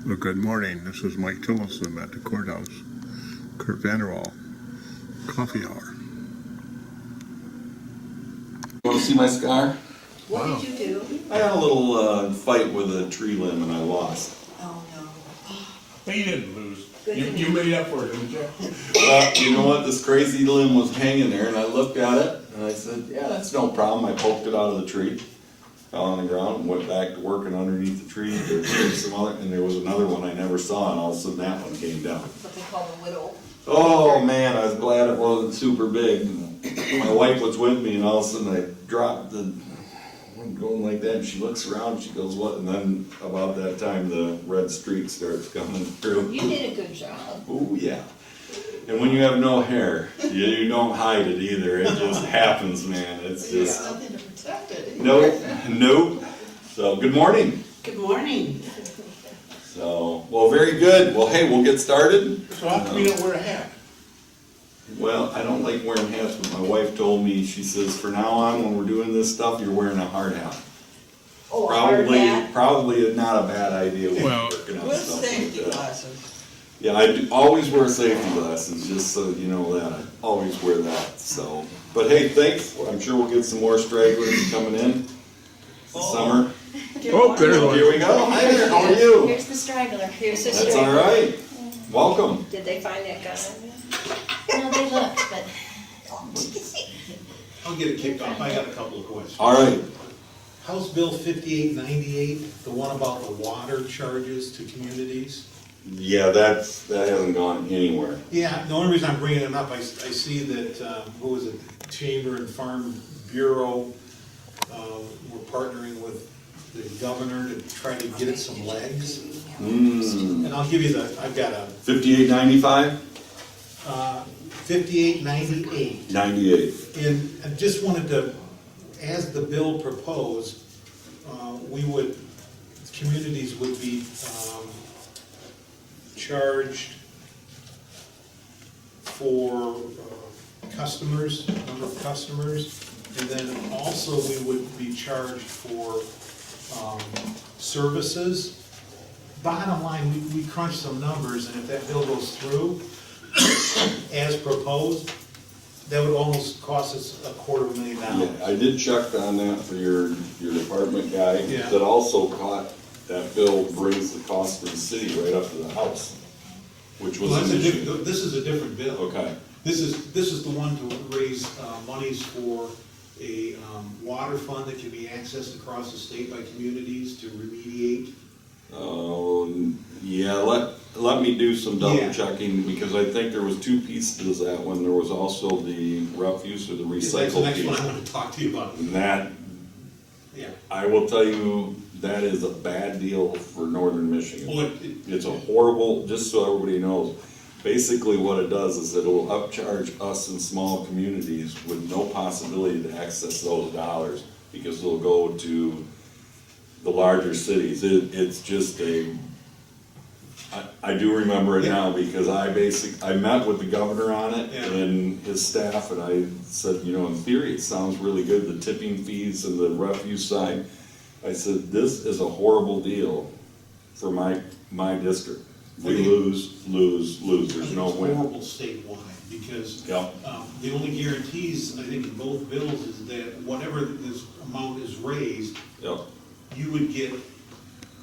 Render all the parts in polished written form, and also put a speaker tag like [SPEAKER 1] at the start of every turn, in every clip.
[SPEAKER 1] Well, good morning. This is Mike Tillison at the courthouse. Curt Vanderwall, coffee hour.
[SPEAKER 2] You want to see my scar?
[SPEAKER 3] What did you do?
[SPEAKER 2] I had a little fight with a tree limb and I lost.
[SPEAKER 3] Oh, no.
[SPEAKER 4] But you didn't lose.
[SPEAKER 3] Good
[SPEAKER 4] You,
[SPEAKER 3] thing.
[SPEAKER 4] you made up for it, didn't you?
[SPEAKER 2] You know what? This crazy limb was hanging there and I looked at it and I said, yeah, that's no problem. I poked it out of the tree, fell on the ground, and went back to working underneath the tree. There's some other, and there was another one I never saw, and all of a sudden that one came down.
[SPEAKER 3] What they call the widow.
[SPEAKER 2] Oh man, I was glad it wasn't super big. My wife was with me and all of a sudden I dropped the one going like that and she looks around and she goes, what? And then about that time the red streak starts coming through.
[SPEAKER 3] You did a good job.
[SPEAKER 2] Oh yeah. And when you have no hair, you don't hide it either. It just happens, man. It's just
[SPEAKER 3] Something to protect it.
[SPEAKER 2] nope. So good morning.
[SPEAKER 3] Good morning.
[SPEAKER 2] So well, very good. Well, hey, we'll get started.
[SPEAKER 4] So how come you don't wear a hat?
[SPEAKER 2] Well, I don't like wearing hats, but my wife told me, she says, for now on, when we're doing this stuff, you're wearing a hard hat.
[SPEAKER 3] Oh, a hard hat.
[SPEAKER 2] Probably not a bad idea when
[SPEAKER 1] Well,
[SPEAKER 2] you're working on
[SPEAKER 3] With
[SPEAKER 2] stuff
[SPEAKER 3] safety
[SPEAKER 2] like that.
[SPEAKER 3] glasses.
[SPEAKER 2] Yeah, I do always wear safety glasses, just so you know that. I always wear that, so. But hey, thanks. I'm sure we'll get some more stragglers coming in this summer.
[SPEAKER 1] Oh, there's one.
[SPEAKER 2] Here we go. Hi there, how are you?
[SPEAKER 5] Here's the straggler. Here's the
[SPEAKER 2] That's
[SPEAKER 5] straggler.
[SPEAKER 2] all right. Welcome.
[SPEAKER 3] Did they find that gun?
[SPEAKER 5] No, they looked, but
[SPEAKER 4] I'll get it kicked off. I got a couple of questions.
[SPEAKER 2] All right.
[SPEAKER 6] House Bill 5898, the one about the water charges to communities.
[SPEAKER 2] Yeah, that hasn't gone anywhere.
[SPEAKER 6] Yeah, the only reason I'm bringing it up, I see that, what was it, Chamber and Farm Bureau, we're partnering with the governor to try to get it some legs. And I'll give you I've got a
[SPEAKER 2] 58.95?
[SPEAKER 6] 5898.
[SPEAKER 2] 98.
[SPEAKER 6] And I just wanted to, as the bill proposed, communities would be charged for customers, number of customers, and then also we would be charged for services. Bottom line, we crunched some numbers, and if that bill goes through as proposed, that would almost cost us $250,000.
[SPEAKER 2] Yeah, I did check on that for your department guy.
[SPEAKER 6] Yeah.
[SPEAKER 2] That also that bill brings the cost for the city right up to the house, which was
[SPEAKER 6] Well,
[SPEAKER 2] an issue.
[SPEAKER 6] this is a different bill.
[SPEAKER 2] Okay,
[SPEAKER 6] This is the one to raise monies for a water fund that can be accessed across the state by communities to remediate.
[SPEAKER 2] yeah, let me do some double
[SPEAKER 6] Yeah.
[SPEAKER 2] checking, because I think there was two pieces to that one. There was also the refuse or the
[SPEAKER 6] That's the
[SPEAKER 2] recycle
[SPEAKER 6] next one
[SPEAKER 2] piece.
[SPEAKER 6] I want to talk to you about.
[SPEAKER 2] And that,
[SPEAKER 6] Yeah.
[SPEAKER 2] I will tell you, that is a bad deal for northern Michigan.
[SPEAKER 6] Well,
[SPEAKER 2] It's a horrible, just so everybody knows, basically what it does is it'll upcharge us in small communities with no possibility to access those dollars, because they'll go to the larger cities. It's just I do remember it now, because I met with the governor on it
[SPEAKER 6] Yeah.
[SPEAKER 2] and his staff, and I said, in theory, it sounds really good, the tipping fees and the refuse side. I said, this is a horrible deal for my district. We lose, there's no
[SPEAKER 6] It's
[SPEAKER 2] win.
[SPEAKER 6] horrible statewide, because
[SPEAKER 2] Yep.
[SPEAKER 6] the only guarantees, I think, in both bills is that whatever this amount is raised,
[SPEAKER 2] Yep.
[SPEAKER 6] you would get,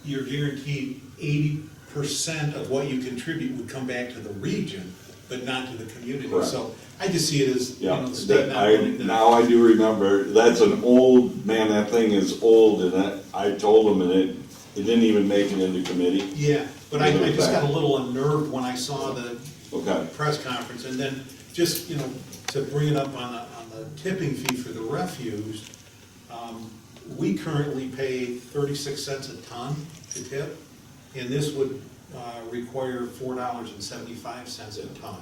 [SPEAKER 6] you're guaranteed 80% of what you contribute would come back to the region, but not to the community.
[SPEAKER 2] Correct.
[SPEAKER 6] So I just see it as,
[SPEAKER 2] Yeah,
[SPEAKER 6] the state not willing to.
[SPEAKER 2] now I do remember, that's an old, man, that thing is old, and I told him, and it didn't even make it into committee.
[SPEAKER 6] Yeah, but I just got a little unnerved when I saw the
[SPEAKER 2] Okay,
[SPEAKER 6] press conference, and then just, to bring it up on the tipping fee for the refuse, we currently pay 36 cents a ton to tip, and this would require $4.75 a ton.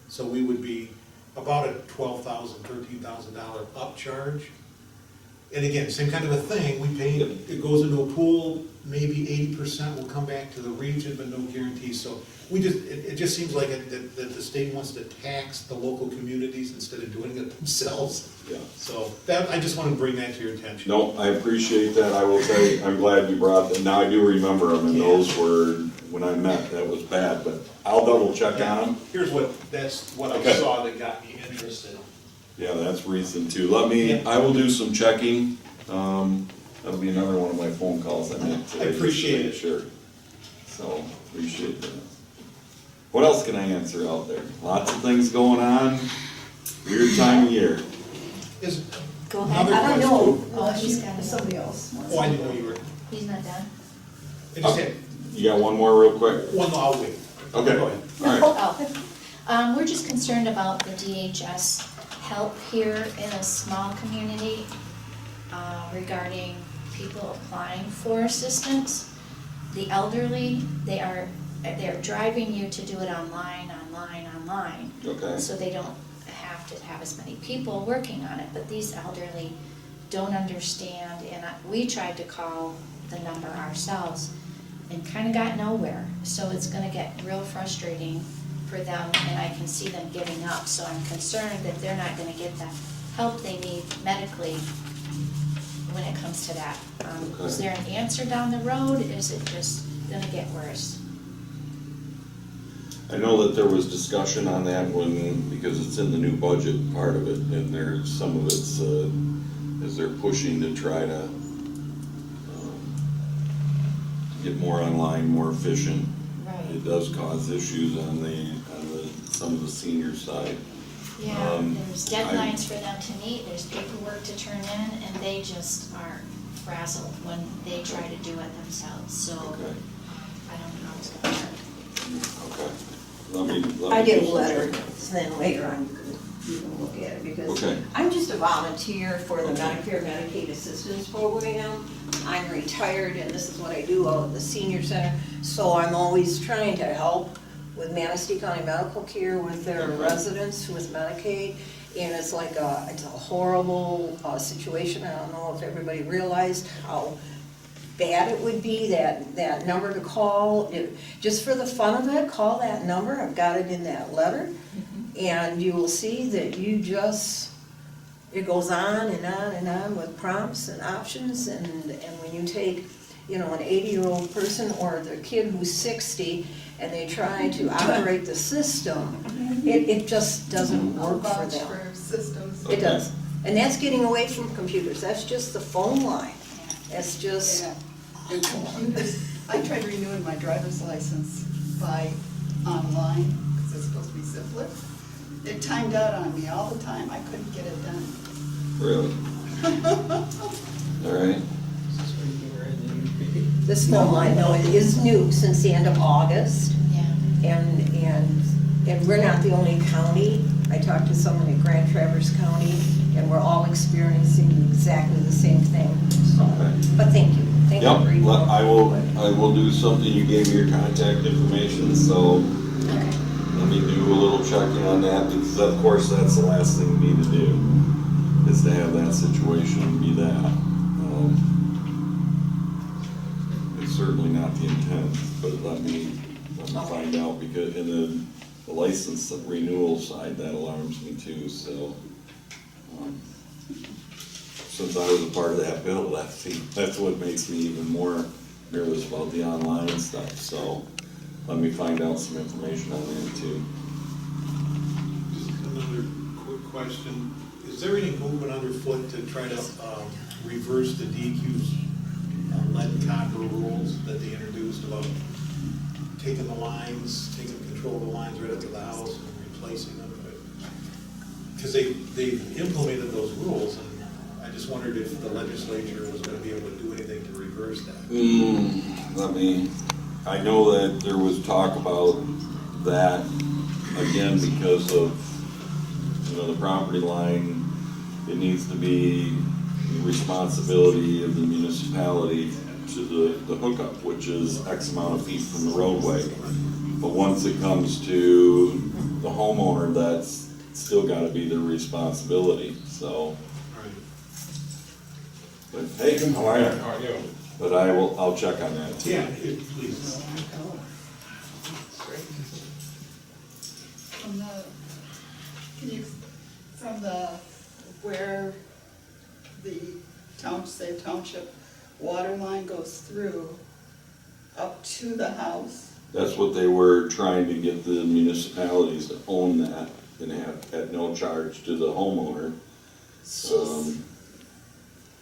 [SPEAKER 6] So we would be about a $12,000, $13,000 upcharge. And again, same kind of a thing, we pay, it goes into a pool, maybe 80% will come back to the region, but no guarantees. So it just seems like that the state wants to tax the local communities instead of doing it themselves.
[SPEAKER 2] yeah.
[SPEAKER 6] So I just want to bring that to your attention.
[SPEAKER 2] No, I appreciate that. I will tell you, I'm glad you brought that. Now I do remember them, and
[SPEAKER 6] Yeah.
[SPEAKER 2] those were, when I met, that was bad, but I'll double check on them.
[SPEAKER 4] Here's what, that's what I
[SPEAKER 2] Okay.
[SPEAKER 4] saw that got me interested.
[SPEAKER 2] Yeah, that's recent too. I will do some checking. That'll be another one of my phone calls I make today.
[SPEAKER 4] I appreciate it.
[SPEAKER 2] Sure. So, appreciate that. What else can I answer out there? Lots of things going on. Weird time of year.
[SPEAKER 6] Is,
[SPEAKER 5] Go ahead.
[SPEAKER 6] Another
[SPEAKER 3] I don't know.
[SPEAKER 5] Oh, he's got it.
[SPEAKER 3] Somebody else wants
[SPEAKER 6] oh, I
[SPEAKER 3] to.
[SPEAKER 6] didn't know you were,
[SPEAKER 5] He's not done?
[SPEAKER 6] I just
[SPEAKER 2] Okay.
[SPEAKER 6] had,
[SPEAKER 2] You got one more real quick?
[SPEAKER 6] one, I'll wait.
[SPEAKER 2] Okay.
[SPEAKER 6] Go ahead.
[SPEAKER 2] All right.
[SPEAKER 5] Oh, we're just concerned about the DHS help here in a small community regarding people applying for assistance. The elderly, they're driving you to do it online.
[SPEAKER 2] Okay.
[SPEAKER 5] So they don't have to have as many people working on it, but these elderly don't understand, and we tried to call the number ourselves and kind of got nowhere. So it's gonna get real frustrating for them, and I can see them giving up, so I'm concerned that they're not gonna get the help they need medically when it comes to that. Is there an answer down the road? Is it just gonna get worse?
[SPEAKER 2] I know that there was discussion on that one, because it's in the new budget part of it, and there's, some of it's, as they're pushing to try to get more online, more efficient. It does cause issues on some of the senior side.
[SPEAKER 5] Yeah, there's deadlines for them to meet, there's paperwork to turn in, and they just are frazzled when they try to do it themselves, so
[SPEAKER 2] Okay.
[SPEAKER 5] I don't know how it's gonna work.
[SPEAKER 2] Okay. Let me
[SPEAKER 3] I get a
[SPEAKER 2] do some
[SPEAKER 3] letter,
[SPEAKER 2] checking.
[SPEAKER 3] so then later on you can look at it, because
[SPEAKER 2] Okay.
[SPEAKER 3] I'm just a volunteer for the
[SPEAKER 2] Okay.
[SPEAKER 3] Medicare Medicaid Assistance Program. I'm retired and this is what I do out at the senior center, so I'm always trying to help with Manistee County Medical Care with their
[SPEAKER 2] Okay.
[SPEAKER 3] residents with Medicaid. And it's like it's a horrible situation. I don't know if everybody realized how bad it would be, that number to call. Just for the fun of it, call that number, I've got it in that letter. And you will see that it goes on and on and on with prompts and options, and when you take, an 80-year-old person or the kid who's 60, and they try to operate the system, it just doesn't work for them.
[SPEAKER 7] For systems.
[SPEAKER 3] It does. And that's getting away from computers, that's just the phone line. That's just,
[SPEAKER 7] Yeah. And computers, I tried renewing my driver's license by online, because it's supposed to be simpler. It timed out on me all the time, I couldn't get it done.
[SPEAKER 2] Really? All right.
[SPEAKER 3] this phone line, though, it is new since the end of August.
[SPEAKER 5] Yeah.
[SPEAKER 3] And we're not the only county. I talked to someone in Grand Traverse County, and we're all experiencing exactly the same thing. So,
[SPEAKER 2] Okay.
[SPEAKER 3] but thank you. Thank you for
[SPEAKER 2] Yep,
[SPEAKER 3] your
[SPEAKER 2] I will do something, you gave me your contact information, so
[SPEAKER 5] Okay.
[SPEAKER 2] let me do a little checking on that, because of course, that's the last thing we need to do, is to have that situation be that. It's certainly not the intent, but let me find out, because, and then the license renewal side, that alarms me too, so. Since I was a part of that bill, that's what makes me even more nervous about the online stuff, so let me find out some information on that too.
[SPEAKER 6] Just another quick question. Is there any movement underfoot to try to reverse the DEQ's lead and copper rules that they introduced about taking control of the lines right up to the house and replacing them? Because they've implemented those rules, and I just wondered if the legislature was going to be able to do anything to reverse that.
[SPEAKER 2] I know that there was talk about that, again, because of, the property line, it needs to be the responsibility of the municipality to the hookup, which is X amount of feet from the roadway. But once it comes to the homeowner, that's still gotta be their responsibility, so. But hey, how are you?
[SPEAKER 4] How are you?
[SPEAKER 2] But I'll check on that too.
[SPEAKER 6] Yeah, please.
[SPEAKER 7] From where the township water line goes through, up to the house,
[SPEAKER 2] That's what they were trying to get the municipalities to own that and have, at no charge to the homeowner.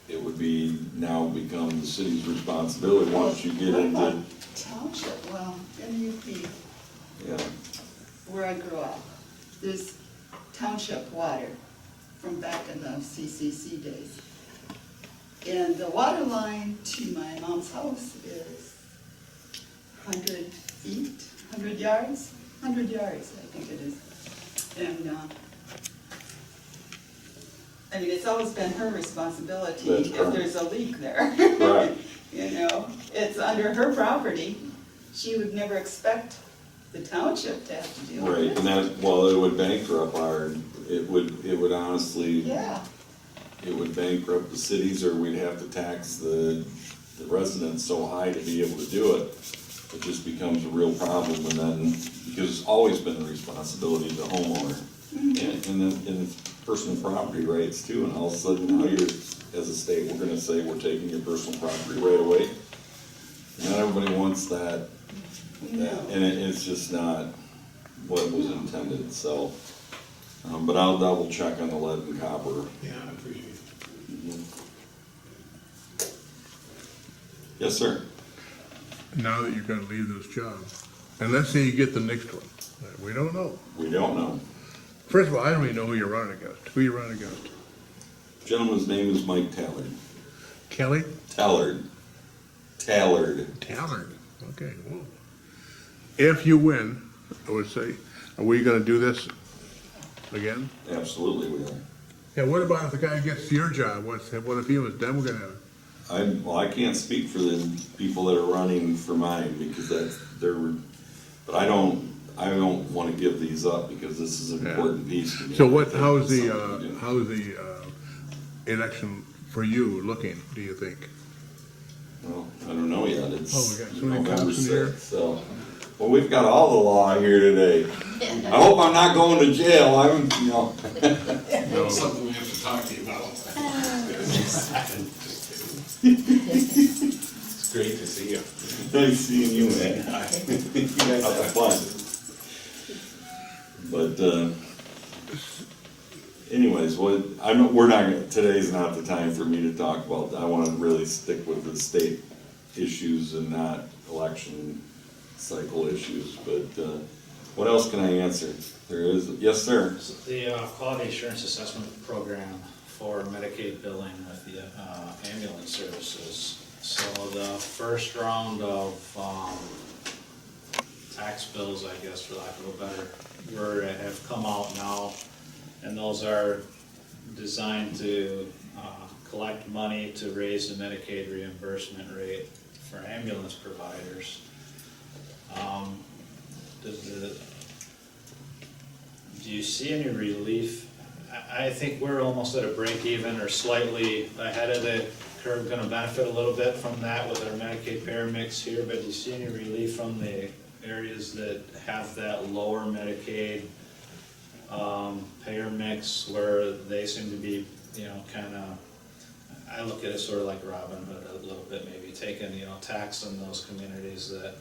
[SPEAKER 2] It would be, now become the city's responsibility once you get
[SPEAKER 7] What
[SPEAKER 2] into,
[SPEAKER 7] about township, well, in UP,
[SPEAKER 2] yeah.
[SPEAKER 7] where I grew up, there's township water from back in the CCC days. And the water line to my mom's house is 100 feet, 100 yards, 100 yards, I think it is. And, I mean, it's always been her responsibility
[SPEAKER 2] That's
[SPEAKER 7] if
[SPEAKER 2] correct.
[SPEAKER 7] there's a leak there.
[SPEAKER 2] Right.
[SPEAKER 7] You know, it's under her property. She would never expect the township to have to deal with
[SPEAKER 2] Right,
[SPEAKER 7] it.
[SPEAKER 2] and that, well, it would bankrupt our, it would honestly,
[SPEAKER 7] Yeah,
[SPEAKER 2] it would bankrupt the cities, or we'd have to tax the residents so high to be able to do it. It just becomes a real problem, and then, because it's always been the responsibility of the homeowner. And it's personal property rights too, and all of a sudden now you're, as a state, we're gonna say we're taking your personal property right away. Not everybody wants that, and it's just not what was intended, so. But I'll double check on the lead and copper.
[SPEAKER 6] Yeah, I appreciate it.
[SPEAKER 2] Yes, sir.
[SPEAKER 1] Now that you're gonna leave this job, and let's say you get the next one, we don't know.
[SPEAKER 2] We don't know.
[SPEAKER 1] First of all, I don't even know who you're running against. Who you running against?
[SPEAKER 2] Gentleman's name is Mike Tallard.
[SPEAKER 1] Kelly?
[SPEAKER 2] Tallard.
[SPEAKER 1] Tallard, okay, whoa. If you win, I would say, are we gonna do this again?
[SPEAKER 2] Absolutely we are.
[SPEAKER 1] Yeah, what about if the guy gets your job, what if he was done, we're gonna have,
[SPEAKER 2] Well, I can't speak for the people that are running for mine, because that's, but I don't wanna give these up, because this is an
[SPEAKER 1] Yeah.
[SPEAKER 2] important piece to me.
[SPEAKER 1] so
[SPEAKER 2] I
[SPEAKER 1] what,
[SPEAKER 2] think
[SPEAKER 1] how's
[SPEAKER 2] it's
[SPEAKER 1] the,
[SPEAKER 2] something to do.
[SPEAKER 1] how's the, election for you looking, do you think?
[SPEAKER 2] Well, I don't know yet, it's
[SPEAKER 1] Oh, we got so many
[SPEAKER 2] November
[SPEAKER 1] cops in here.
[SPEAKER 2] 6th, so. Well, we've got all the law here today. I hope I'm not going to jail,
[SPEAKER 8] Something we have to talk to you about. It's great to see you.
[SPEAKER 2] Nice seeing you, man. You guys have fun. But, anyways, we're not, today's not the time for me to talk about, I wanna really stick with the state issues and not election cycle issues, but, what else can I answer? There is, yes, sir.
[SPEAKER 9] The quality assurance assessment program for Medicaid billing with the ambulance services. So the first round of tax bills, I guess, for lack of a better word, have come out now. And those are designed to collect money to raise the Medicaid reimbursement rate for ambulance providers. Do you see any relief? I think we're almost at a break even or slightly ahead of the curve, gonna benefit a little bit from that with our Medicaid payer mix here, but do you see any relief from the areas that have that lower Medicaid payer mix where they seem to be, kinda, I look at it sort of like Robin Hood a little bit, maybe taking, taxing those communities that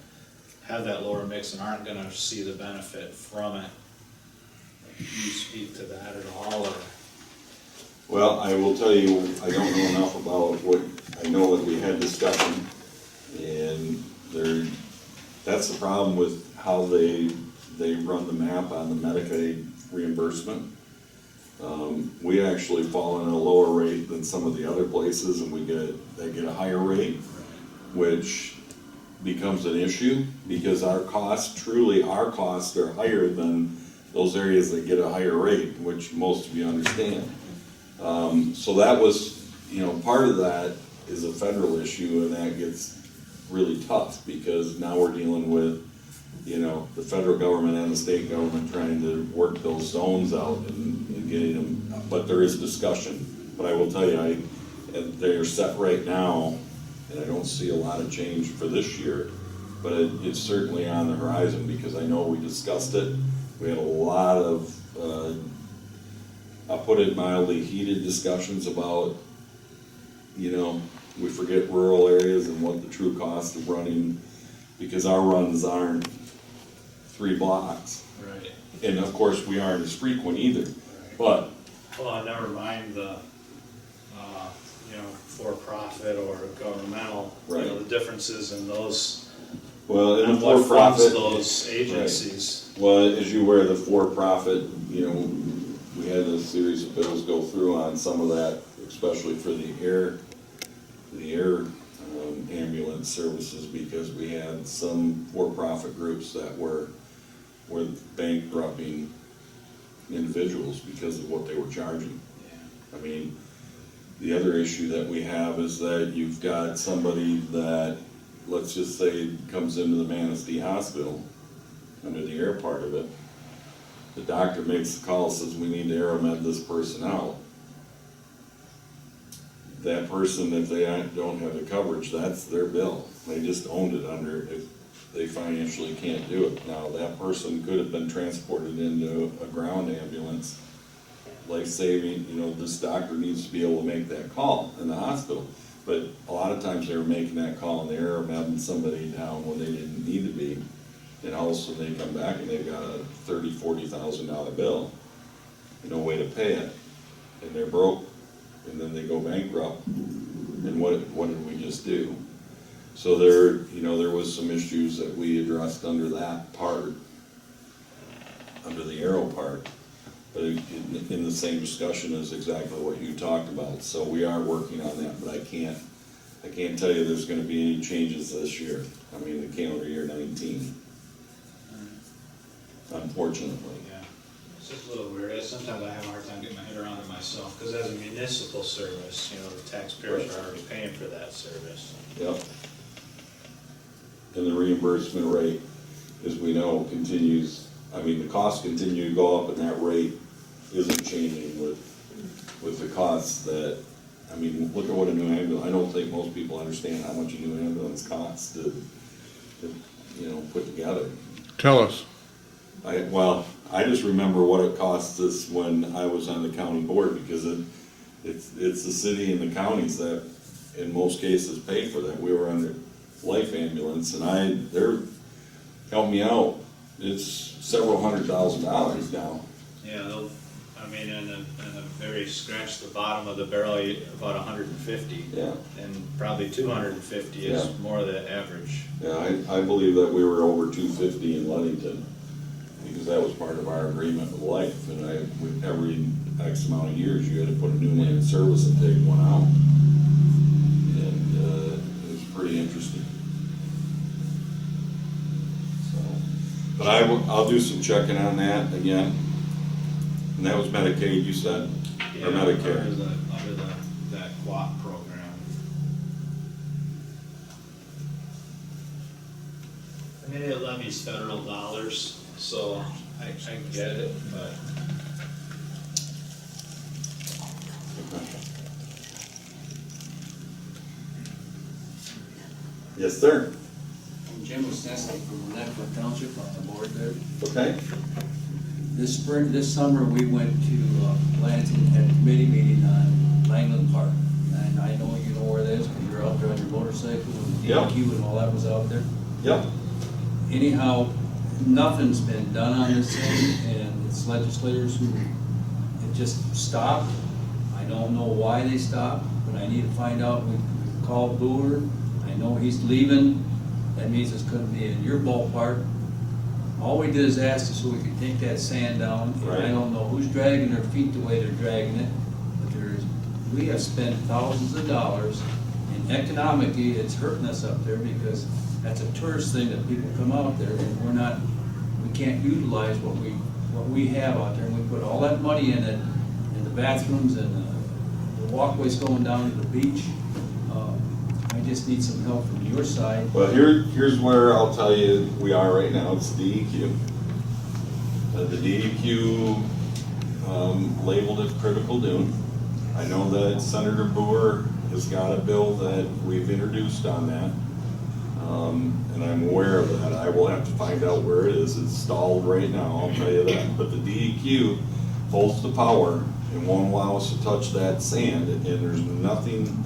[SPEAKER 9] have that lower mix and aren't gonna see the benefit from it. Do you speak to that at all, or?
[SPEAKER 2] Well, I will tell you, I don't know enough about I know that we had discussion, and that's the problem with how they run the map on the Medicaid reimbursement. We actually fall in a lower rate than some of the other places, and they get a higher rate, which becomes an issue, because our costs are higher than those areas that get a higher rate, which most of you understand. So that was, part of that is a federal issue, and that gets really tough, because now we're dealing with, the federal government and the state government trying to work those zones out and getting them, but there is discussion. But I will tell you, they're set right now, and I don't see a lot of change for this year, but it's certainly on the horizon, because I know we discussed it. We had a lot of, I'll put it mildly, heated discussions about, we forget rural areas and what the true cost of running because our runs aren't 3 blocks.
[SPEAKER 9] Right.
[SPEAKER 2] And of course, we aren't as frequent either, but,
[SPEAKER 9] Well, never mind the, you know, for-profit or governmental, you know,
[SPEAKER 2] Right.
[SPEAKER 9] the differences in those,
[SPEAKER 2] well, in
[SPEAKER 9] and
[SPEAKER 2] the
[SPEAKER 9] what funds
[SPEAKER 2] for-profit.
[SPEAKER 9] those agencies.
[SPEAKER 2] Well, as you aware, the for-profit, you know, we had a series of bills go through on some of that, especially for the air ambulance services, because we had some for-profit groups that were bankrupting individuals because of what they were charging. I mean, the other issue that we have is that you've got somebody that, let's just say, comes into the Manistee Hospital under the air part of it. The doctor makes the call, says we need to aeromed this person out. That person, if they don't have the coverage, that's their bill. They just owned it under, if they financially can't do it. Now, that person could have been transported into a ground ambulance, life-saving, you know, this doctor needs to be able to make that call in the hospital. But a lot of times they were making that call and they're aeromeding somebody down when they didn't need to be. And all of a sudden they come back and they've got a $30,000-$40,000 bill, no way to pay it, and they're broke, and then they go bankrupt. And what did we just do? So there was some issues that we addressed under that part, under the arrow part, but in the same discussion as exactly what you talked about. So we are working on that, but I can't tell you there's gonna be any changes this year. I mean, the calendar year 19, unfortunately.
[SPEAKER 9] Yeah, it's just a little weird. Sometimes I have a hard time getting my head around it myself, because as a municipal service, you know, the taxpayers are already paying for that service.
[SPEAKER 2] Yep. And the reimbursement rate, as we know, continues, I mean, the costs continue to go up, and that rate isn't changing with the costs that, I mean, look at what a new ambulance, I don't think most people understand how much a new ambulance costs to you know, put together.
[SPEAKER 1] Tell us.
[SPEAKER 2] I just remember what it cost us when I was on the county board, because it's the city and the counties that in most cases pay for that. We were under life ambulance, and they're helping me out. It's several $100,000 now.
[SPEAKER 9] Yeah, they'll, I mean, in a very scratch the bottom of the barrel, about 150.
[SPEAKER 2] Yeah.
[SPEAKER 9] And probably 250
[SPEAKER 2] Yeah.
[SPEAKER 9] is more the average.
[SPEAKER 2] Yeah, I believe that we were over 250 in Ludington, because that was part of our agreement with life, and with every X amount of years, you had to put a new one in service and take one out. And it was pretty interesting. So, but I'll do some checking on that again. And that was Medicaid, you said?
[SPEAKER 9] Yeah,
[SPEAKER 2] Or Medicare?
[SPEAKER 9] Under that QUAP program. I mean, it levies federal dollars, so I get it, but.
[SPEAKER 2] Yes, sir.
[SPEAKER 10] I'm Jim Westesky from Vanderwall Township on the board there.
[SPEAKER 2] Okay.
[SPEAKER 10] This summer, we went to Lansing, had a committee meeting on Langland Park. And I know you know where that is, because you're out there on your motorcycle, and the
[SPEAKER 2] Yep.
[SPEAKER 10] DEQ and all that was out there.
[SPEAKER 2] Yep.
[SPEAKER 10] Anyhow, nothing's been done on this thing, and it's legislators who, it just stopped. I don't know why they stopped, but I need to find out. We called Boer, I know he's leaving, that means it's gonna be in your ballpark. All we did is ask so we could take that sand down, and I
[SPEAKER 2] Right.
[SPEAKER 10] don't know who's dragging their feet the way they're dragging it, but we have spent thousands of dollars, and economically, it's hurting us up there, because that's a tourist thing that people come out there, and we can't utilize what we have out there, and we put all that money in it, in the bathrooms and the walkways going down to the beach. I just need some help from your side.
[SPEAKER 2] Well, here's where I'll tell you we are right now. It's DEQ. The DEQ labeled it critical doom. I know that Senator Boer has got a bill that we've introduced on that. And I'm aware of that. I will have to find out where it is. It's stalled right now, I'll tell you that. But the DEQ holds the power and won't allow us to touch that sand, and there's nothing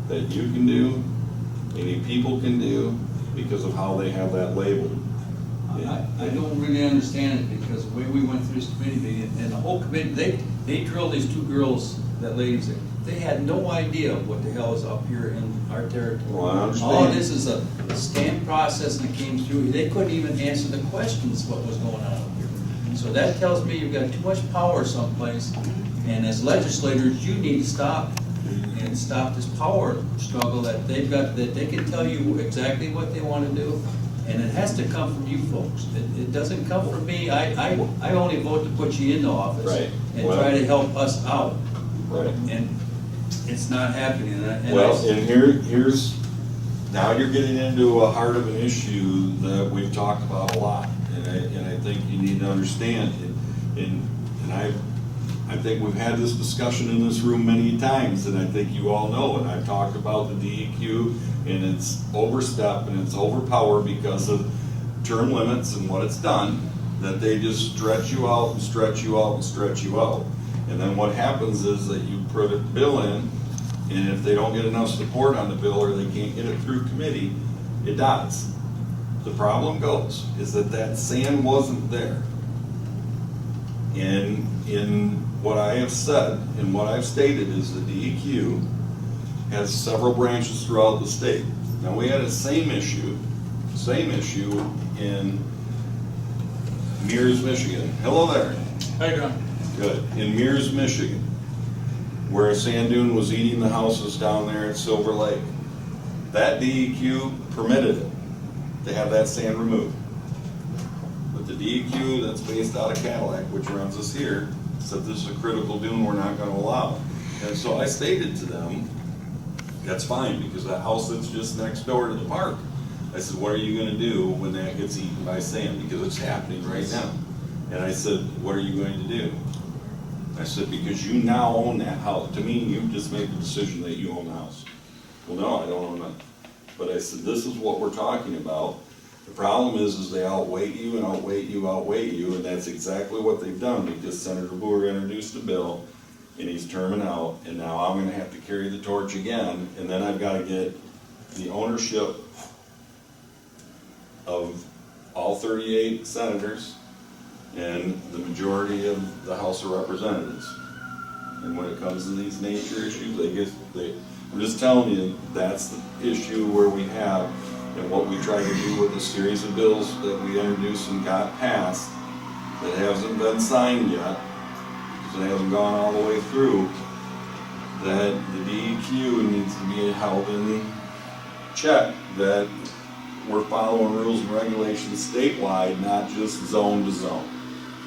[SPEAKER 2] that you can do, any people can do, because of how they have that labeled.
[SPEAKER 10] I don't really understand it, because the way we went through this committee meeting, and the whole committee, they drilled these two girls, that ladies, they had no idea what the hell is up here in our territory.
[SPEAKER 2] Well, I understand.
[SPEAKER 10] All this is a stamp process, and it came through, they couldn't even answer the questions what was going on up here. So that tells me you've got too much power someplace, and as legislators, you need to stop and stop this power struggle that they've got, that they can tell you exactly what they want to do, and it has to come from you folks. It doesn't come from me. I only vote to put you into office.
[SPEAKER 2] Right.
[SPEAKER 10] And
[SPEAKER 2] Well,
[SPEAKER 10] try to help us out,
[SPEAKER 2] Right.
[SPEAKER 10] and it's not happening.
[SPEAKER 2] Well, and here's, now you're getting into a heart of an issue that we've talked about a lot, and I think you need to understand, and I think we've had this discussion in this room many times, and I think you all know, and I've talked about the DEQ, and it's overstep and it's overpowered because of term limits and what it's done, that they just stretch you out and stretch you out and stretch you out. And then what happens is that you put a bill in, and if they don't get enough support on the bill or they can't get it through committee, it dies. The problem goes is that sand wasn't there. And in what I have said and what I've stated is the DEQ has several branches throughout the state. Now, we had the same issue in Mears, Michigan. Hello there.
[SPEAKER 10] How you doing?
[SPEAKER 2] Good. In Mears, Michigan, where a sand dune was eating the houses down there at Silver Lake. That DEQ permitted it to have that sand removed. But the DEQ that's based out of Cadillac, which runs us here, said this is a critical dune, we're not gonna allow it. And so I stated to them, that's fine, because that house that's just next door to the park, I said, what are you gonna do when that gets eaten by sand? Because it's happening right now. And I said, what are you going to do? I said, because you now own that house. To me, you've just made the decision that you own the house. Well, no, I don't own it. But I said, this is what we're talking about. The problem is they outweigh you and outweigh you, and that's exactly what they've done, because Senator Boer introduced a bill, and he's terming out, and now I'm gonna have to carry the torch again, and then I've gotta get the ownership of all 38 senators and the majority of the House of Representatives. And when it comes to these nature issues, I'm just telling you, that's the issue where we have, and what we try to do with a series of bills that we introduced and got passed that hasn't been signed yet, because it hasn't gone all the way through, that the DEQ needs to be held in check, that we're following rules and regulations statewide, not just zone to zone.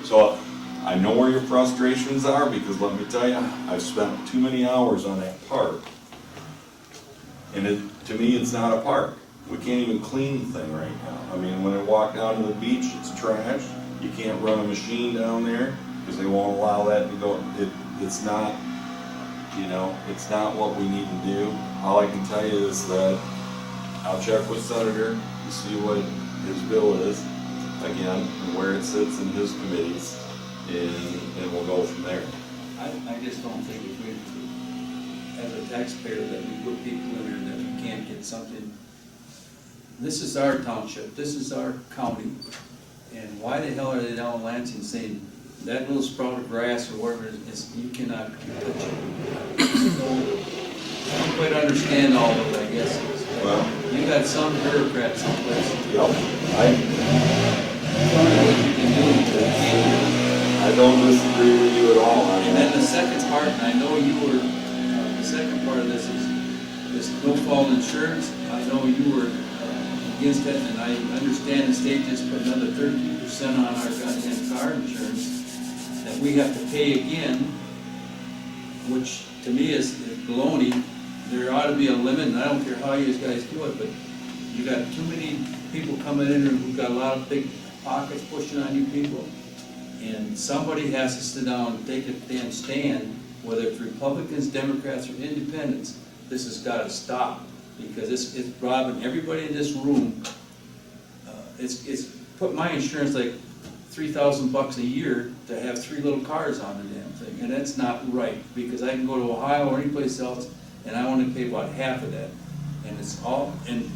[SPEAKER 2] So I know where your frustrations are, because let me tell you, I've spent too many hours on that park. And to me, it's not a park. We can't even clean the thing right now. I mean, when I walk down to the beach, it's trash. You can't run a machine down there because they won't allow that to go. It's not, it's not what we need to do. All I can tell you is that I'll check with Senator to see what his bill is, again, and where it sits in his committees, and we'll go from there.
[SPEAKER 10] I just don't think if we, as a taxpayer, that we put people in there that we can't get something. This is our township, this is our county, and why the hell are they down in Lansing saying that little sprout of grass or whatever it is, you cannot touch it? So, I don't quite understand all of it, I guess.
[SPEAKER 2] Well,
[SPEAKER 10] You got some bureaucrat someplace.
[SPEAKER 2] yep,
[SPEAKER 10] I don't know what you can do, but you can't.
[SPEAKER 2] I don't disagree with you at all on
[SPEAKER 10] And then
[SPEAKER 2] that.
[SPEAKER 10] the second part, and I know you were, the second part of this is this no-fault insurance. I know you were against it, and I understand the state just put another 13% on our goddamn car insurance that we have to pay again, which to me is baloney. There ought to be a limit, and I don't care how you guys do it, but you got too many people coming in who've got a lot of big pockets pushing on you people. And somebody has to sit down and take a damn stand, whether it's Republicans, Democrats, or Independents. This has got to stop, because it's robbing everybody in this room. It's put my insurance like $3,000 a year to have 3 little cars on the damn thing, and that's not right, because I can go to Ohio or any place else, and I only pay about half of that. And it's all, and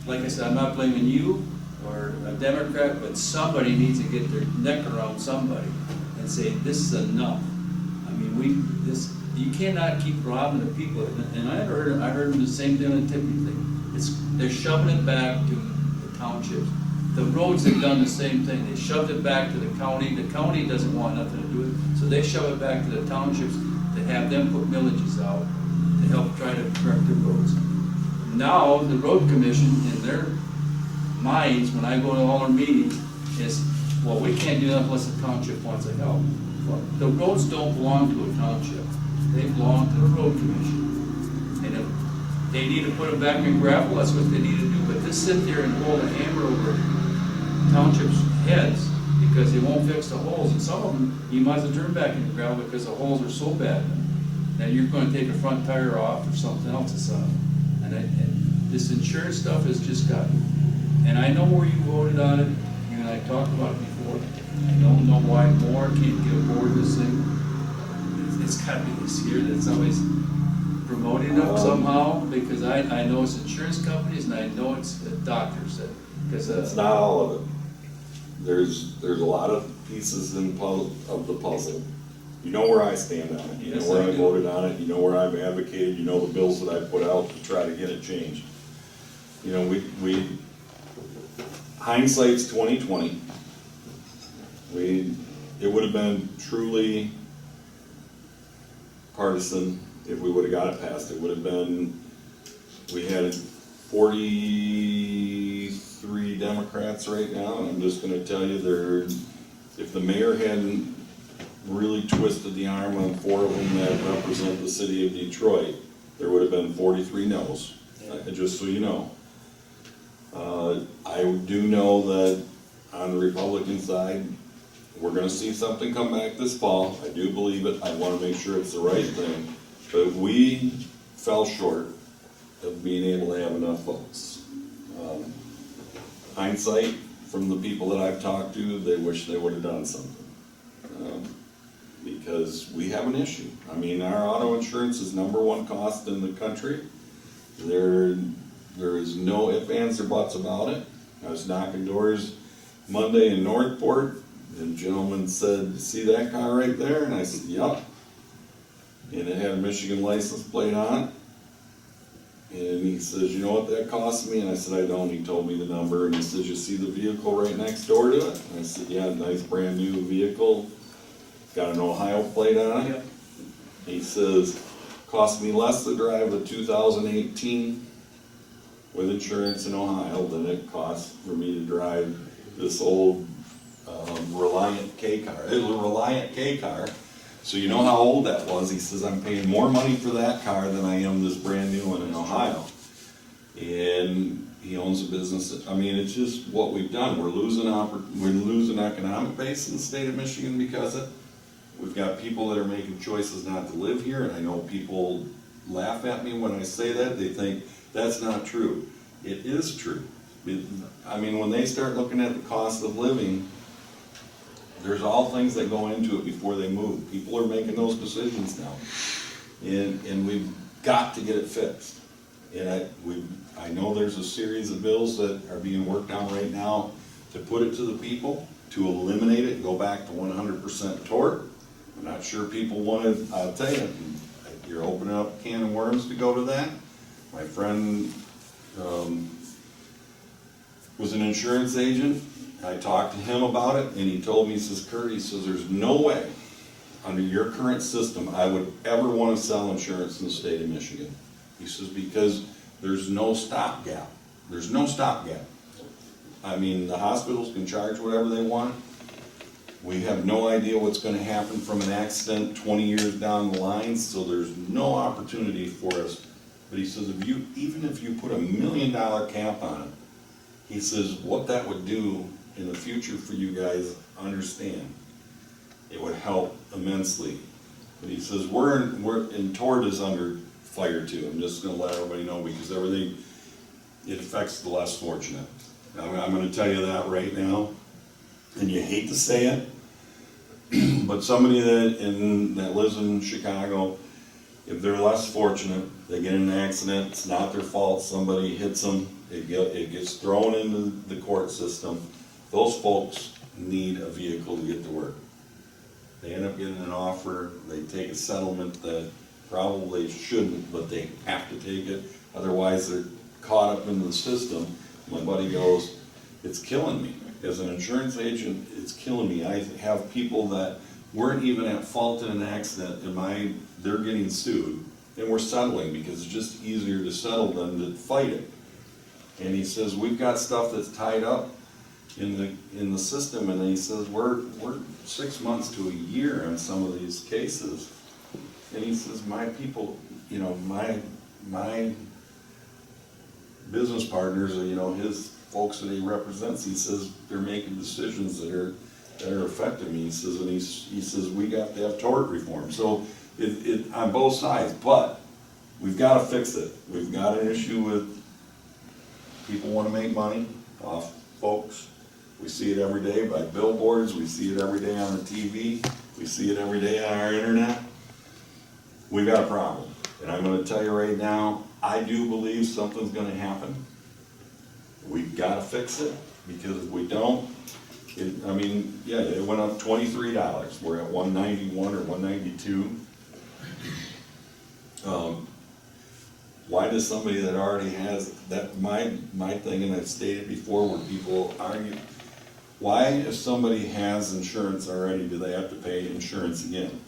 [SPEAKER 10] like I said, I'm not blaming you or a Democrat, but somebody needs to get their neck around somebody and say, this is enough. I mean, you cannot keep robbing the people, and I heard them the same thing on the tipping thing. They're shoving it back to the townships. The roads have done the same thing, they shoved it back to the county doesn't want nothing to do with it, so they shove it back to the townships to have them put millages out to help try to correct the roads. Now, the road commission, in their minds, when I go to all their meetings, is, well, we can't do that unless the township wants to help. Well, the roads don't belong to a township, they belong to the road commission. And if they need to put them back in gravel, that's what they need to do, but to sit there and hold a hammer over townships' heads because they won't fix the holes, and some of them, you might as well turn back into gravel because the holes are so bad. And you're gonna take a front tire off or something else or something. And this insurance stuff has just gotten, and I know where you voted on it, you and I talked about it before. I don't know why more can't get aboard this thing. It's gotta be this year that somebody's promoting it somehow, because I know it's insurance companies and I know it's doctors that, because.
[SPEAKER 2] It's not all of it. There's a lot of pieces of the puzzle. You know where I stand on it, you know where I voted on it, you know where I've advocated, you know the bills that I put out to try to get it changed. You know, we hindsight's 20/20. It would have been truly partisan if we would have got it passed. It would have been, we had 43 Democrats right now, and I'm just gonna tell you, if the mayor hadn't really twisted the arm on 4 of them that represent the city of Detroit, there would have been 43 no's, just so you know. I do know that on the Republican side, we're gonna see something come back this fall. I do believe it. I wanna make sure it's the right thing. But we fell short of being able to have enough votes. Hindsight, from the people that I've talked to, they wish they would have done something. Because we have an issue. I mean, our auto insurance is #1 cost in the country. There is no ifs, ands, or buts about it. I was knocking doors Monday in Northport, and the gentleman said, "See that car right there?" And I said, "Yep." And it had a Michigan license plate on it. And he says, "You know what that cost me?" And I said, "I don't." He told me the number, and he says, "You see the vehicle right next door to it?" And I said, "Yeah, nice brand new vehicle. Got an Ohio plate on it." He says, "Cost me less to drive a 2018 with insurance in Ohio than it costs for me to drive this old Reliant K car." It was a Reliant K car, so you know how old that was. He says, "I'm paying more money for that car than I am this brand new one in Ohio." And he owns a business. I mean, it's just what we've done. We're losing economic base in the state of Michigan because of it. We've got people that are making choices not to live here, and I know people laugh at me when I say that. They think that's not true. It is true. I mean, when they start looking at the cost of living, there's all things that go into it before they move. People are making those decisions now. And we've got to get it fixed. And I know there's a series of bills that are being worked on right now to put it to the people, to eliminate it, go back to 100% tort. I'm not sure people want to, I'll tell you, you're opening up a can of worms to go to that. My friend was an insurance agent. I talked to him about it, and he told me, he says, "Curt," he says, "there's no way under your current system I would ever want to sell insurance in the state of Michigan." He says, "Because there's no stopgap. There's no stopgap. I mean, the hospitals can charge whatever they want. We have no idea what's going to happen from an accident 20 years down the line, so there's no opportunity for us." But he says, even if you put $1 million cap on it, he says, what that would do in the future for you guys, understand, it would help immensely. But he says, and tort is under fire too. I'm just gonna let everybody know, because everything, it affects the less fortunate. I'm gonna tell you that right now, and you hate to say it, but somebody that lives in Chicago, if they're less fortunate, they get in an accident, it's not their fault, somebody hits them, it gets thrown into the court system. Those folks need a vehicle to get to work. They end up getting an offer, they take a settlement that probably shouldn't, but they have to take it, otherwise they're caught up into the system. My buddy goes, it's killing me. As an insurance agent, it's killing me. I have people that weren't even at fault in an accident, and they're getting sued, and we're settling because it's just easier to settle than to fight it. And he says, we've got stuff that's tied up in the system, and he says, we're 6 months to a year on some of these cases. And he says, my people, you know, my business partners, you know, his folks that he represents, he says, they're making decisions that are affecting me. He says, and he says, we got to have tort reform. So it on both sides, but we've got to fix it. We've got an issue with people want to make money off folks. We see it every day by billboards, we see it every day on the TV, we see it every day on our internet. We've got a problem. And I'm gonna tell you right now, I do believe something's gonna happen. We've gotta fix it, because if we don't, it went up $23. We're at $191 or $192. Why does somebody that already has that, my thing, and I've stated before where people argue, why if somebody has insurance already, do they have to pay insurance again?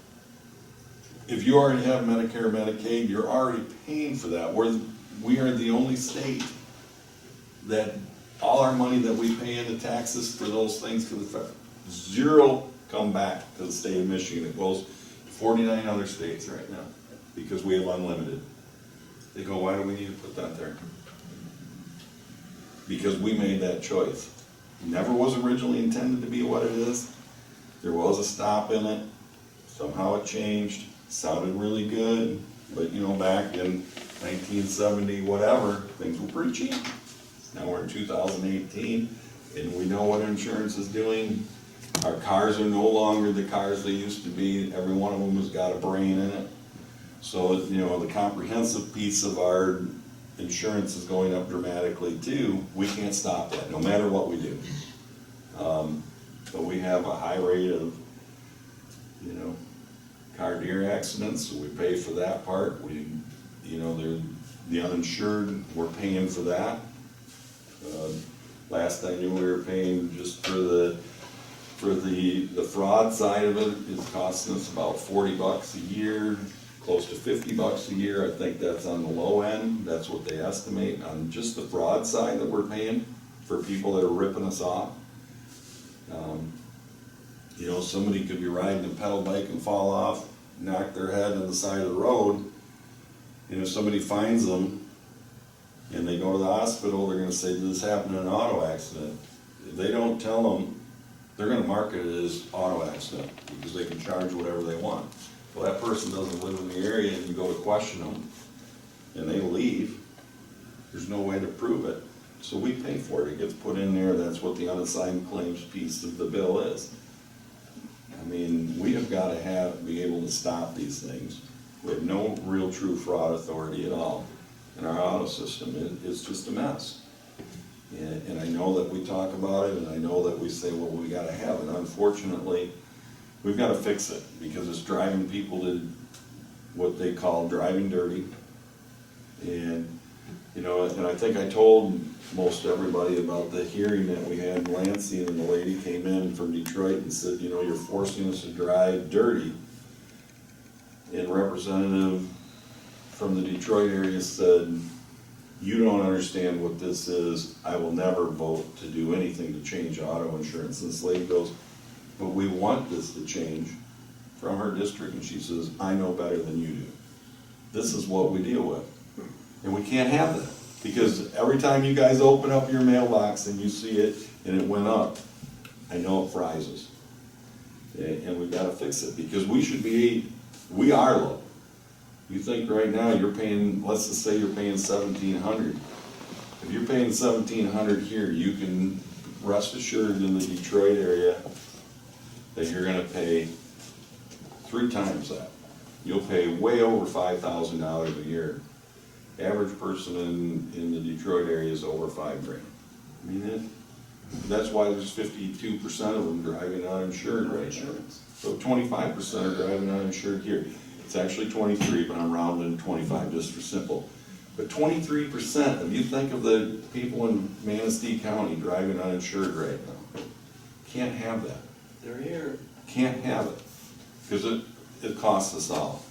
[SPEAKER 2] If you already have Medicare, Medicaid, you're already paying for that. We are the only state that all our money that we pay into taxes for those things, zero come back to the state of Michigan. It goes to 49 other states right now because we have unlimited. They go, why do we need to put that there? Because we made that choice. Never was originally intended to be what it is. There was a stop in it. Somehow it changed. Sounded really good, but you know, back in 1970, whatever, things were pretty cheap. Now we're in 2018, and we know what insurance is doing. Our cars are no longer the cars they used to be. Every one of them has got a brain in it. So, you know, the comprehensive piece of our insurance is going up dramatically too. We can't stop that, no matter what we do. But we have a high rate of, you know, car deer accidents, so we pay for that part. We, you know, the uninsured, we're paying for that. Last I knew, we were paying just for the fraud side of it. It's costing us about $40 a year, close to $50 a year. I think that's on the low end. That's what they estimate on just the fraud side that we're paying for people that are ripping us off. You know, somebody could be riding a pedal bike and fall off, knock their head on the side of the road, and if somebody finds them and they go to the hospital, they're gonna say, this happened in an auto accident. If they don't tell them, they're gonna market it as auto accident, because they can charge whatever they want. Well, that person doesn't live in the area, and you go to question them, and they leave, there's no way to prove it. So we pay for it, it gets put in there, that's what the unassigned claims piece of the bill is. I mean, we have got to be able to stop these things. We have no real true fraud authority at all in our auto system. It's just a mess. And I know that we talk about it, and I know that we say, well, we got to have it. Unfortunately, we've got to fix it, because it's driving people to what they call driving dirty. And, you know, and I think I told most everybody about the hearing that we had in Lansing, and the lady came in from Detroit and said, you know, you're forcing us to drive dirty. And representative from the Detroit area said, you don't understand what this is. I will never vote to do anything to change auto insurance. And this lady goes, but we want this to change, from her district. And she says, I know better than you do. This is what we deal with. And we can't have that. Because every time you guys open up your mailbox and you see it and it went up, I know it fries us. And we've got to fix it, because we are low. You think right now you're paying, let's just say you're paying $1,700. If you're paying $1,700 here, you can rest assured in the Detroit area that you're going to pay 3 times that. You'll pay way over $5,000 a year. average person in the Detroit area is over $5,000. I mean, that's why there's 52% of them driving uninsured right now. So 25% are driving uninsured here. It's actually 23, but I'm rounding to 25 just for simple. But 23%, if you think of the people in Manistee County driving uninsured right now, can't have that.
[SPEAKER 10] They're here.
[SPEAKER 2] Can't have it, because it costs us all.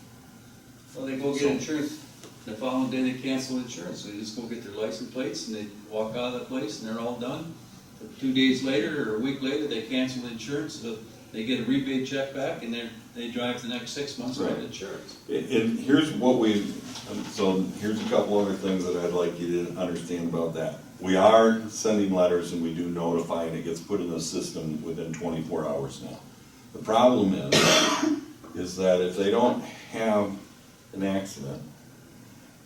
[SPEAKER 10] Well, they go get insurance, the following day they cancel insurance, so they just go get their license plates and they walk out of the place and they're all done. But 2 days later or a week later, they cancel the insurance, so they get a rebate check back and they drive the next 6 months without insurance.
[SPEAKER 2] And here's here's a couple other things that I'd like you to understand about that. We are sending letters and we do notify, and it gets put in the system within 24 hours now. The problem is that if they don't have an accident,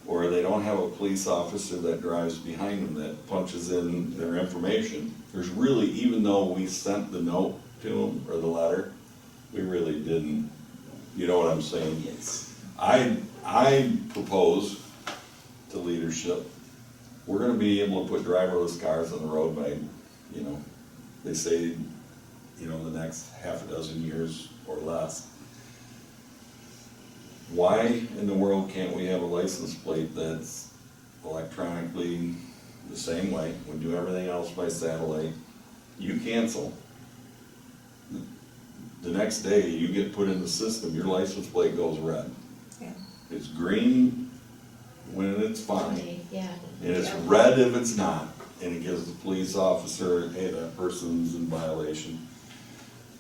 [SPEAKER 2] or they don't have a police officer that drives behind them that punches in their information, there's really, even though we sent the note to them, or the letter, we really didn't, you know what I'm saying?
[SPEAKER 7] Yes.
[SPEAKER 2] I propose to leadership, we're gonna be able to put driverless cars on the road by, they say, the next half a dozen years or less. Why in the world can't we have a license plate that's electronically the same way? We do everything else by satellite. You cancel. The next day, you get put in the system, your license plate goes red.
[SPEAKER 3] Yeah.
[SPEAKER 2] It's green when it's fine,
[SPEAKER 5] Yeah.
[SPEAKER 2] and it's red if it's not, and it gives the police officer, hey, that person's in violation.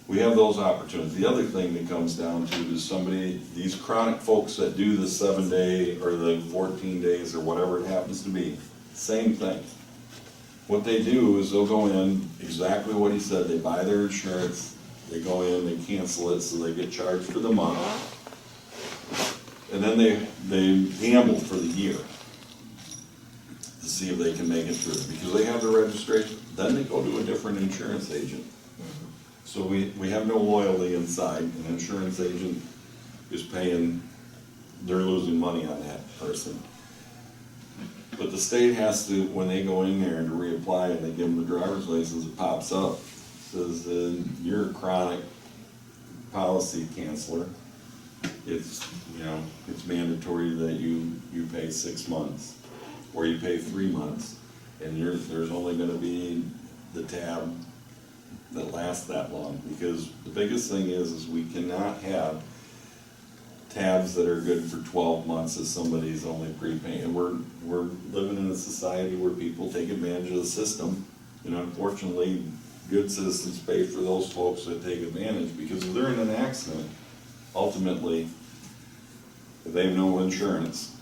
[SPEAKER 2] We have those opportunities. The other thing that comes down to is these chronic folks that do the 7-day or the 14 days or whatever it happens to be, same thing. What they do is they'll go in, exactly what he said, they buy their insurance, they go in, they cancel it, so they get charged for the month. And then they gamble for the year to see if they can make it through, because they have the registration. Then they go to a different insurance agent. So we have no loyalty inside. An insurance agent is paying, they're losing money on that person. But the state has to, when they go in there and reapply and they give them the driver's license, it pops up, says, you're a chronic policy canceller. It's, it's mandatory that you pay 6 months, or you pay 3 months, and there's only gonna be the tab that lasts that long, because the biggest thing is we cannot have tabs that are good for 12 months if somebody's only prepaying. And we're living in a society where people take advantage of the system, and unfortunately, good citizens pay for those folks that take advantage, because if they're in an accident, ultimately, if they have no insurance,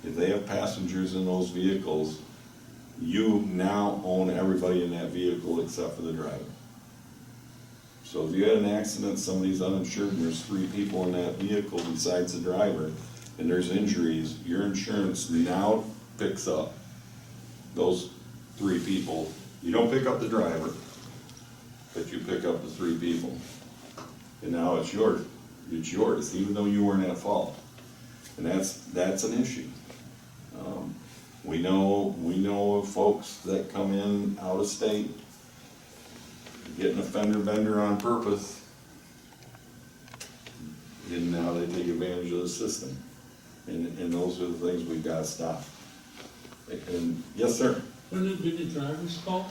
[SPEAKER 2] if they have passengers in those vehicles, you now own everybody in that vehicle except for the driver. So if you had an accident, somebody's uninsured, and there's 3 people in that vehicle besides the driver, and there's injuries, your insurance now picks up those 3 people. You don't pick up the driver, but you pick up the 3 people. And now it's yours, even though you weren't at fault. And that's an issue. We know of folks that come in out of state, getting a fender bender on purpose, and now they take advantage of the system. And those are the things we've got to stop. And yes, sir.
[SPEAKER 11] Wouldn't it be the driver's fault?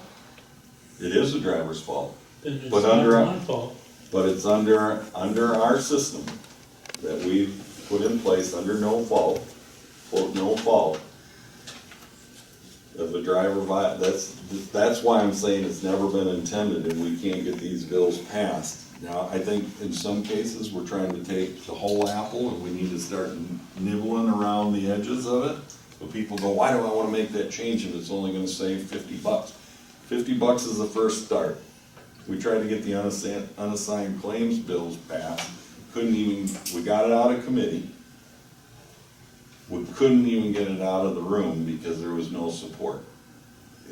[SPEAKER 2] It is the driver's fault.
[SPEAKER 11] Then it's
[SPEAKER 2] But
[SPEAKER 11] not my fault.
[SPEAKER 2] But it's under our system that we've put in place under no fault, quote, no fault. If a driver, that's why I'm saying it's never been intended and we can't get these bills passed. Now, I think in some cases, we're trying to take the whole apple and we need to start nibbling around the edges of it. But people go, why do I wanna make that change if it's only gonna save $50? $50 is the first start. We tried to get the unassigned claims bills passed, we got it out of committee. We couldn't even get it out of the room because there was no support.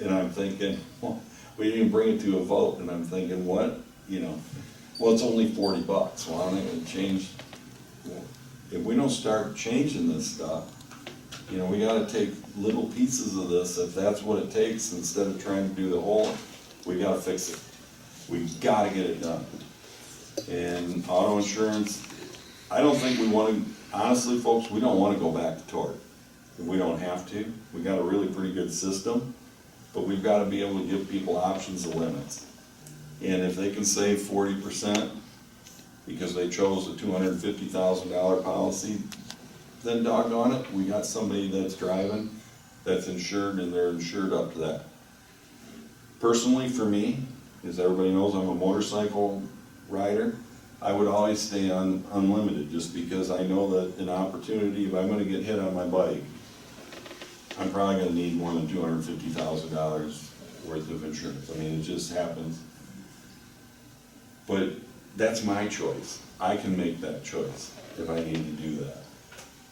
[SPEAKER 2] And I'm thinking, well, we didn't even bring it to a vote, and I'm thinking, what? Well, it's only $40. Well, I'm not gonna change. If we don't start changing this stuff, You know, we gotta take little pieces of this, if that's what it takes, instead of trying to do the whole, we gotta fix it. We gotta get it done. And auto insurance, I don't think we wanna, honestly, folks, we don't wanna go back to tort. We don't have to. We got a really pretty good system, but we've gotta be able to give people options and limits. And if they can save 40% because they chose a $250,000 policy, then doggone it, we got somebody that's driving, that's insured, and they're insured up to that. Personally, for me, as everybody knows, I'm a motorcycle rider, I would always stay on unlimited, just because I know that an opportunity, if I'm gonna get hit on my bike, I'm probably gonna need more than $250,000 worth of insurance. I mean, it just happens. But that's my choice. I can make that choice if I need to do that.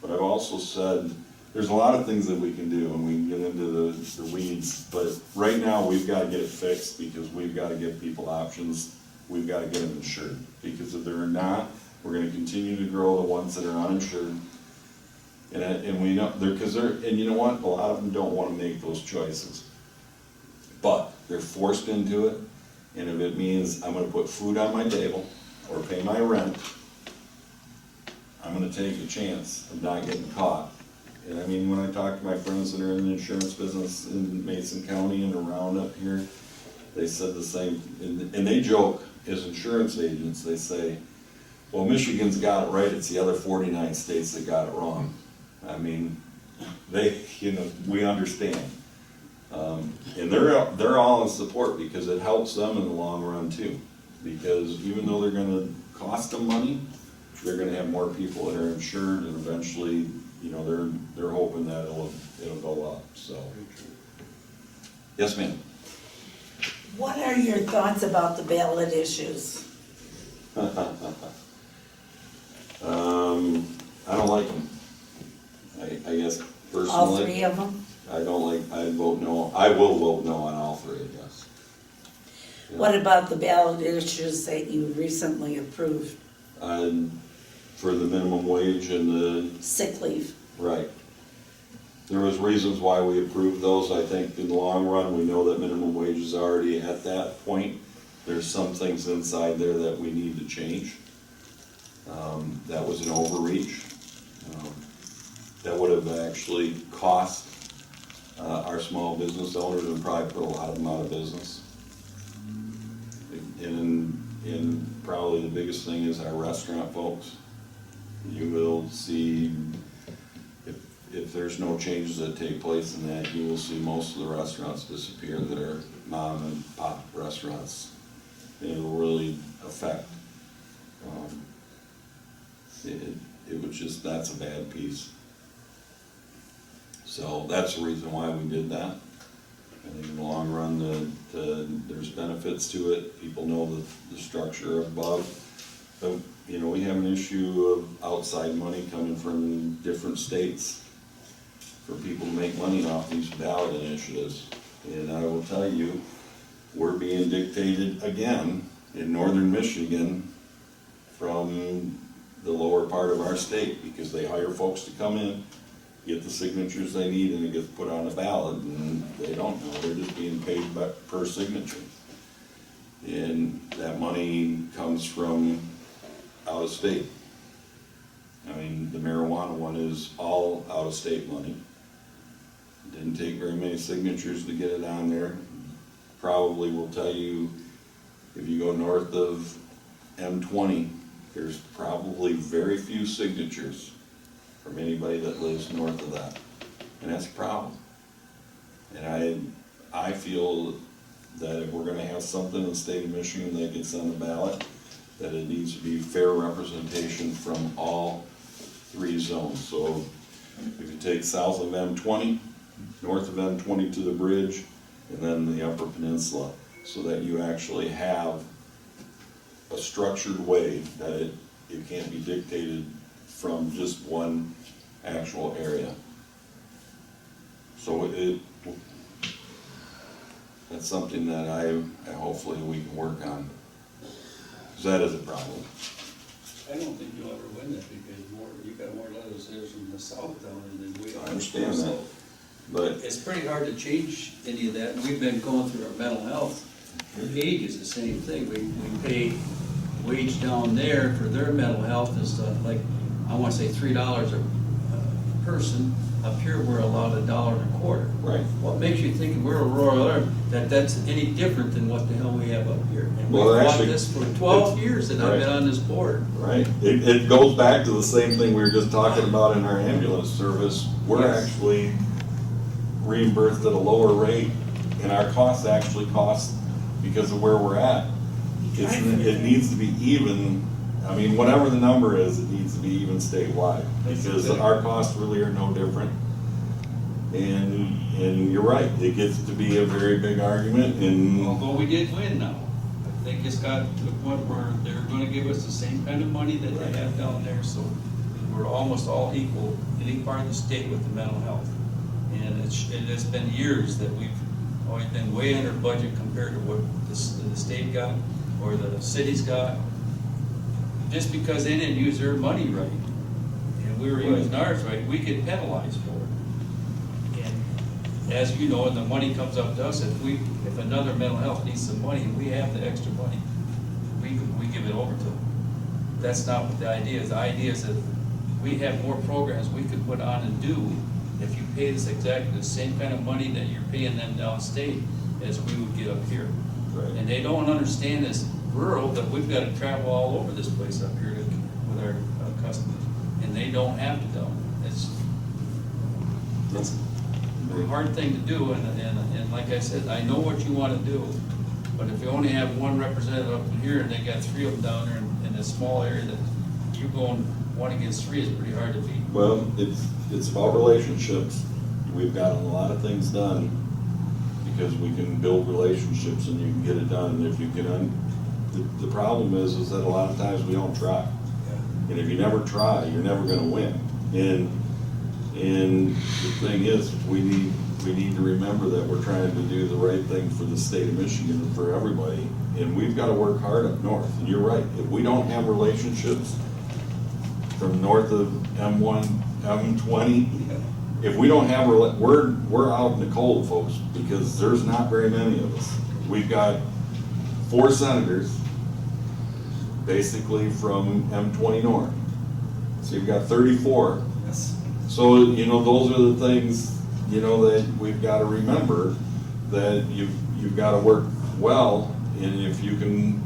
[SPEAKER 2] But I've also said, there's a lot of things that we can do, and we can get into the weeds, but right now, we've gotta get it fixed, because we've gotta give people options, we've gotta get them insured. Because if they're not, we're gonna continue to grow the ones that are uninsured. And we know, and you know what, a lot of them don't wanna make those choices. But they're forced into it, and if it means I'm gonna put food on my table, or pay my rent, I'm gonna take a chance of not getting caught. And I mean, when I talk to my friends that are in the insurance business in Mason County and around up here, they said the same, and they joke, as insurance agents, they say, well, Michigan's got it right, it's the other 49 states that got it wrong. I mean, we understand. And they're all in support, because it helps them in the long run too. Because even though they're gonna cost them money, they're gonna have more people that are insured, and eventually, you know, they're hoping that it'll go up, so. Yes, ma'am?
[SPEAKER 12] What are your thoughts about the ballot issues?
[SPEAKER 2] I don't like them. I guess personally.
[SPEAKER 12] All three of them?
[SPEAKER 2] I don't like, I vote no, I will vote no on all three, yes. Yeah.
[SPEAKER 12] What about the ballot issues that you recently approved?
[SPEAKER 2] For the minimum wage and the.
[SPEAKER 12] Sick leave.
[SPEAKER 2] Right. There was reasons why we approved those. I think in the long run, we know that minimum wage is already at that point. There's some things inside there that we need to change. That was an overreach. That would have actually cost our small business owners, and probably put a lot of them out of business. And probably the biggest thing is our restaurant folks. You will see, if there's no changes that take place in that, you will see most of the restaurants disappear that are mom and pop restaurants. It'll really affect, it was just, that's a bad piece. So that's the reason why we did that. I think in the long run, there's benefits to it. People know the structure above. But, you know, we have an issue of outside money coming from different states for people to make money off these ballot initiatives. And I will tell you, we're being dictated again in northern Michigan from the lower part of our state, because they hire folks to come in, get the signatures they need, and it gets put on a ballot, and they don't know, they're just being paid per signature. And that money comes from out of state. I mean, the marijuana one is all out of state money. Didn't take very many signatures to get it on there. Probably will tell you, if you go north of M20, there's probably very few signatures from anybody that lives north of that. And that's a problem. And I feel that if we're gonna have something in the state of Michigan that gets on the ballot, that it needs to be fair representation from all three zones. So if you take south of M20, north of M20 to the bridge, and then the Upper Peninsula, so that you actually have a structured way that it can't be dictated from just one actual area. So that's something that I hopefully we can work on, because that is a problem.
[SPEAKER 10] I don't think you'll ever win that because you got more legislators from the south down there than we are.
[SPEAKER 2] I understand that, but
[SPEAKER 10] It's pretty hard to change any of that, and we've been going through our mental health. Age is the same thing, we pay wage down there for their mental health and stuff, like, I wanna say $3 a person. Up here, we're allowed $1.25.
[SPEAKER 2] right.
[SPEAKER 10] What makes you think we're a rural area, that's any different than what the hell we have up here? And we've
[SPEAKER 2] Well,
[SPEAKER 10] fought
[SPEAKER 2] actually,
[SPEAKER 10] this for 12 years that I've been
[SPEAKER 2] right.
[SPEAKER 10] on this board.
[SPEAKER 2] Right, it goes back to the same thing we were just talking about in our ambulance service. We're
[SPEAKER 10] Yes.
[SPEAKER 2] actually reimbursed at a lower rate, and our costs actually cost because of where we're at. It needs to be even, I mean, whatever the number is, it needs to be even statewide, because our costs really are no different. And you're right, it gets to be a very big argument, and
[SPEAKER 10] Although we did win now, I think it's got to the point where they're gonna give us the same kind of money that they have down there, so we're almost all equal, any part of the state with the mental health. And it's been years that we've always been way under budget compared to what the state got, or the cities got, just because they didn't use their money right, and we were using ours right, we get penalized for it. And as you know, and the money comes up to us, if another mental health needs some money, and we have the extra money, we give it over to them. That's not what the idea is. The idea is that we have more programs we could put on and do if you paid us exactly the same kind of money that you're paying them downstate as we would get up here.
[SPEAKER 2] Right.
[SPEAKER 10] And they don't understand as rural that we've got to travel all over this place up here with our customers, and they don't have to down there. It's a hard thing to do, and like I said, I know what you want to do, but if you only have one representative up here and they got 3 of them down there in a small area, that you going 1 against 3 is pretty hard to beat.
[SPEAKER 2] well, it's about relationships. We've gotten a lot of things done because we can build relationships and you can get it done. And if you can, the problem is that a lot of times we don't try. And if you never try, you're never gonna win. And the thing is, we need to remember that we're trying to do the right thing for the state of Michigan and for everybody. And we've gotta work hard up north. And you're right, if we don't have relationships from north of M1, M20, if we don't have, we're out in the cold, folks, because there's not very many of us. We've got 4 senators, basically from M20 north. So you've got 34.
[SPEAKER 10] Yes.
[SPEAKER 2] So, you know, those are the things, you know, that we've got to remember, that you've got to work well, and if you can,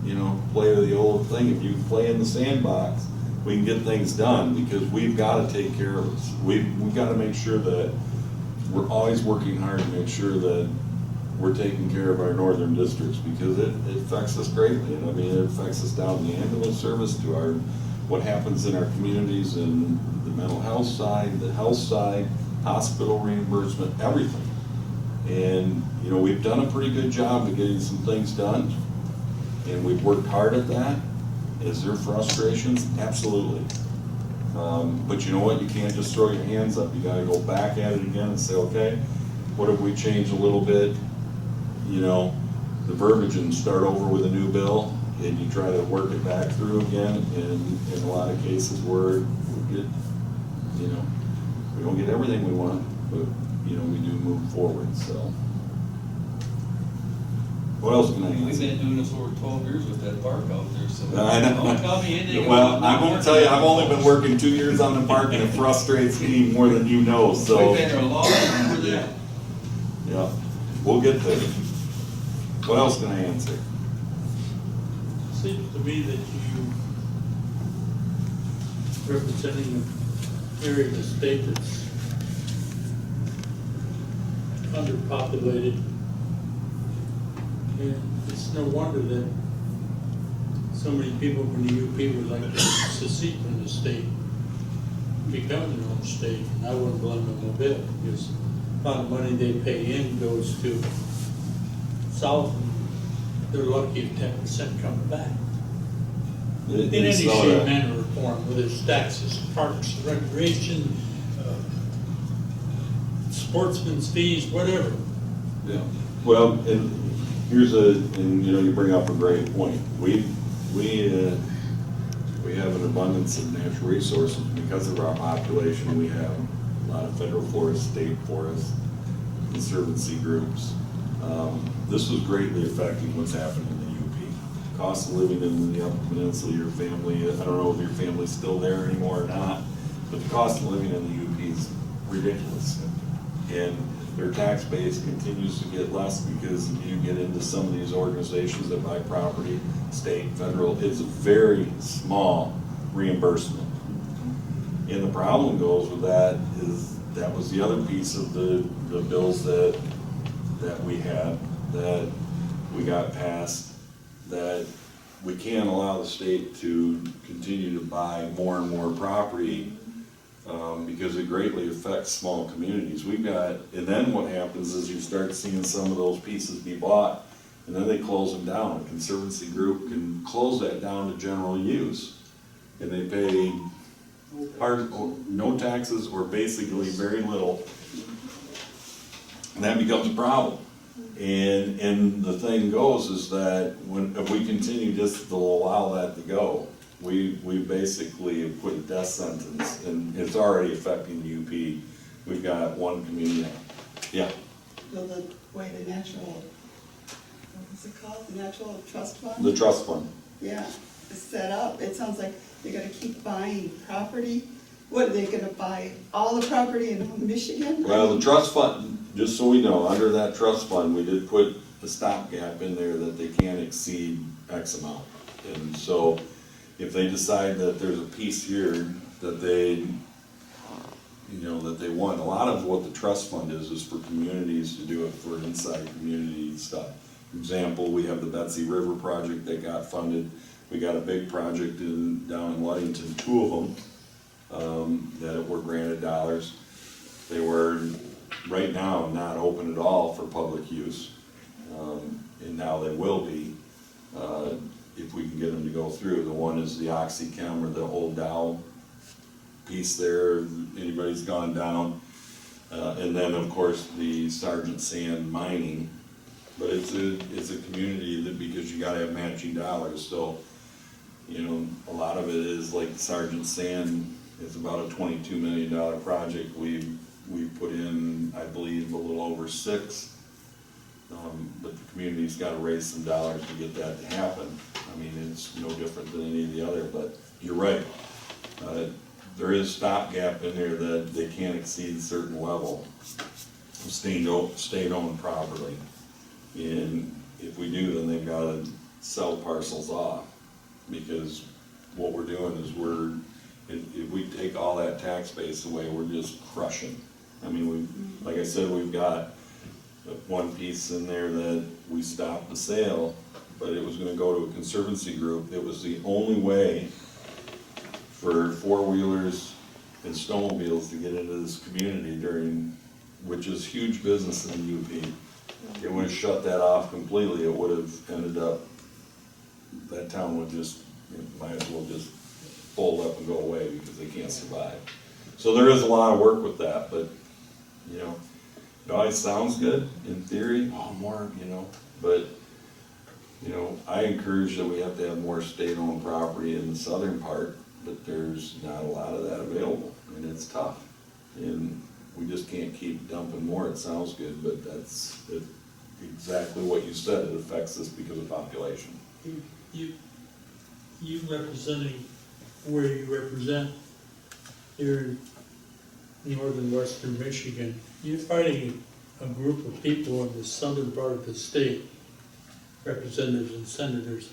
[SPEAKER 2] you know, play the old thing, if you play in the sandbox, we can get things done, because we've got to take care of us. We've got to make sure that we're always working hard to make sure that we're taking care of our northern districts, because it affects us greatly. And I mean, it affects us down in the ambulance service, to our, what happens in our communities, and the mental health side, the health side, hospital reimbursement, everything. And, you know, we've done a pretty good job of getting some things done, and we've worked hard at that. Is there frustrations? Absolutely. But you know what, you can't just throw your hands up. You gotta go back at it again and say, okay, what if we change a little bit, you know, the verbiage, and start over with a new bill, and you try to work it back through again, and in a lot of cases where we get, you know, we don't get everything we want, but, you know, we do move forward, so. What else can I
[SPEAKER 10] We've
[SPEAKER 2] answer?
[SPEAKER 10] been doing this over 12 years with that park out there, so.
[SPEAKER 2] I know.
[SPEAKER 10] Don't tell me anything.
[SPEAKER 2] Well,
[SPEAKER 10] about
[SPEAKER 2] I'm gonna tell you, I've only been working 2 years on the park, and it frustrates me more than you know, so.
[SPEAKER 10] We've been there a long time for that.
[SPEAKER 2] Yeah, we'll get there. What else can I answer?
[SPEAKER 11] Seems to me that you representing an area of the state that's underpopulated. And it's no wonder that so many people from the UP would like to secede from the state, become their own state, and I wouldn't blame them a bit, because a lot of money they pay in goes to south, and they're lucky if 10% comes back. In any shape, manner, or form, whether it's taxes, parks, recreation, sportsman's fees, whatever.
[SPEAKER 2] Yeah, well, and here's and you know, you bring up a great point. we have an abundance of natural resources. Because of our population, we have a lot of federal forests, state forests, conservancy groups. This was greatly affecting what's happening in the UP. Cost of living in the Upper Peninsula, your family, I don't know if your family's still there anymore or not, but the cost of living in the UP is ridiculous. And their tax base continues to get less because you get into some of these organizations that buy property, state, federal, it's a very small reimbursement. And the problem goes with that is that was the other piece of the bills that we had, that we got passed, that we can't allow the state to continue to buy more and more property because it greatly affects small communities. We've got, and then what happens is you start seeing some of those pieces be bought, and then they close them down. A conservancy group can close that down to general use, and they pay no taxes or basically very little, and that becomes a problem. And the thing goes is that if we continue just to allow that to go, we basically have put a death sentence, and it's already affecting the UP. We've got one community. Yeah.
[SPEAKER 7] Well, the way the natural, what was it called? The natural trust fund?
[SPEAKER 2] The trust fund.
[SPEAKER 7] Yeah, it's set up. It sounds like they're gonna keep buying property. What, are they gonna buy all the property in Michigan?
[SPEAKER 2] Well, the trust fund, just so we know, under that trust fund, we did put a stopgap in there that they can't exceed X amount. And so if they decide that there's a piece here that they, that they want, a lot of what the trust fund is for communities to do it for inside community stuff. For example, we have the Betsy River project that got funded. We got a big project down in Ludington, 2 of them, that were granted dollars. They were, right now, not open at all for public use, and now they will be, if we can get them to go through. The one is the OxyChem or the Old Dow piece there, anybody's gone down. And then, of course, the Sergeant Sand mining, but it's a community that, because you gotta have matching dollars, so, a lot of it is like Sergeant Sand, it's about a $22 million project. We've put in, I believe, a little over 6. But the community's gotta raise some dollars to get that to happen. I mean, it's no different than any of the other, but you're right. There is stopgap in there that they can't exceed a certain level of state-owned property. And if we do, then they've gotta sell parcels off, because what we're doing is if we take all that tax base away, we're just crushing. I mean, like I said, we've got one piece in there that we stopped the sale, but it was gonna go to a conservancy group. It was the only way for 4-wheelers and snowmobiles to get into this community which is huge business in the UP. It would have shut that off completely. It would have ended up, that town would just, might as well just fold up and go away because they can't survive. So there is a lot of work with that, but, it always sounds good in theory, more, but, I encourage that we have to have more state-owned property in the southern part, but there's not a lot of that available, and it's tough. And we just can't keep dumping more. It sounds good, but that's exactly what you said. It affects us because of population.
[SPEAKER 11] You representing where you represent here in northern western Michigan, you're fighting a group of people in the southern part of the state, representatives and senators.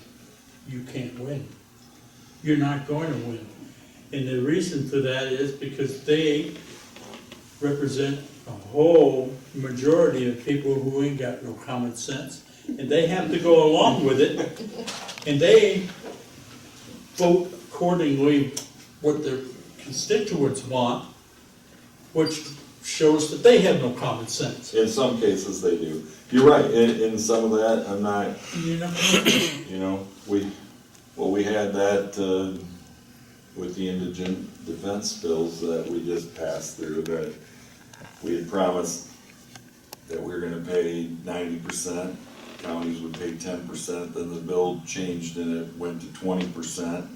[SPEAKER 11] You can't win. You're not going to win. And the reason for that is because they represent a whole majority of people who ain't got no common sense, and they have to go along with it, and they vote accordingly what their constituents want, which shows that they have no common sense.
[SPEAKER 2] In some cases, they do. You're right. In some of that, I'm not. We had that with the indigent defense bills that we just passed through, that we had promised that we were gonna pay 90%, counties would pay 10%, then the bill changed and it went to 20%.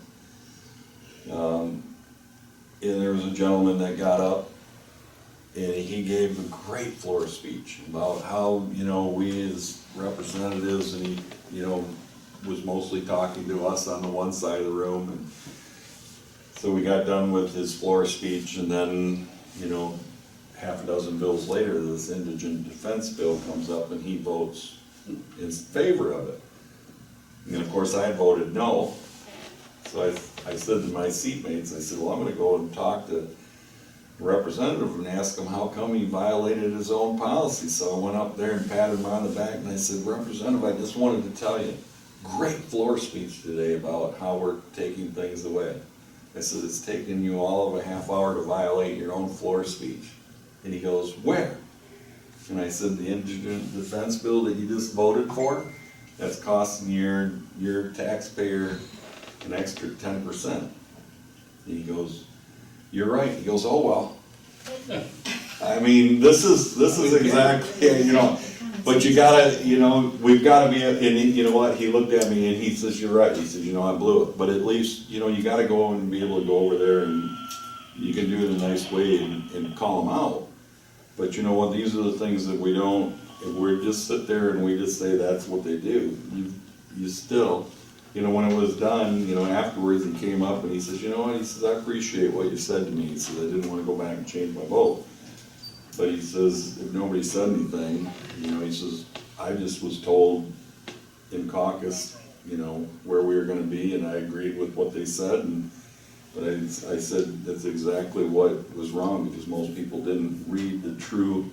[SPEAKER 2] And there was a gentleman that got up and he gave a great floor speech about how, you know, we as representatives, and he, you know, was mostly talking to us on the one side of the room. And so we got done with his floor speech, and then, you know, half a dozen bills later, this indigent defense bill comes up and he votes in favor of it. And of course I voted no. So I said to my seatmates, I said, well, I'm gonna go and talk to the representative and ask him how come he violated his own policy. So I went up there and patted him on the back and I said, Representative, I just wanted to tell you, great floor speech today about how we're taking things away. I said, it's taken you all of a half hour to violate your own floor speech. And he goes, where? And I said, the indigent defense bill that you just voted for, that's costing your taxpayer an extra 10%. And he goes, you're right. He goes, oh, well. I mean, this is exactly, you know, but you gotta, you know, we've gotta be, and you know what, he looked at me and he says, you're right. He says, you know, I blew it. But at least, you know, you gotta go and be able to go over there and you can do it in a nice way and call them out. But you know what, these are the things that we don't, if we just sit there and we just say that's what they do, you still, you know, when it was done, you know, afterwards he came up and he says, you know what, he says, I appreciate what you said to me. He says, I didn't want to go back and change my vote. But he says, if nobody said anything, you know, he says, I just was told in caucus, you know, where we were gonna be, and I agreed with what they said, but I said that's exactly what was wrong, because most people didn't read the true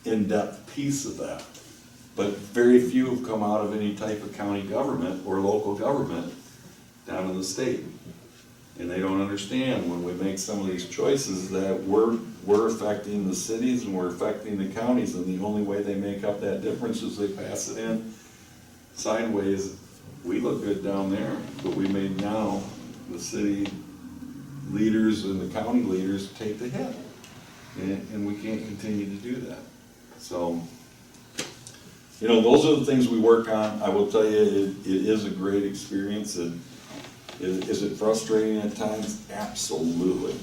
[SPEAKER 2] in-depth piece of that. But very few have come out of any type of county government or local government down in the state. And they don't understand when we make some of these choices that we're affecting the cities and we're affecting the counties, and the only way they make up that difference is they pass it in sideways. We look good down there, but we made now the city leaders and the county leaders take the hit. And we can't continue to do that. So, you know, those are the things we work on. I will tell you, it is a great experience. Is it frustrating at times? Absolutely.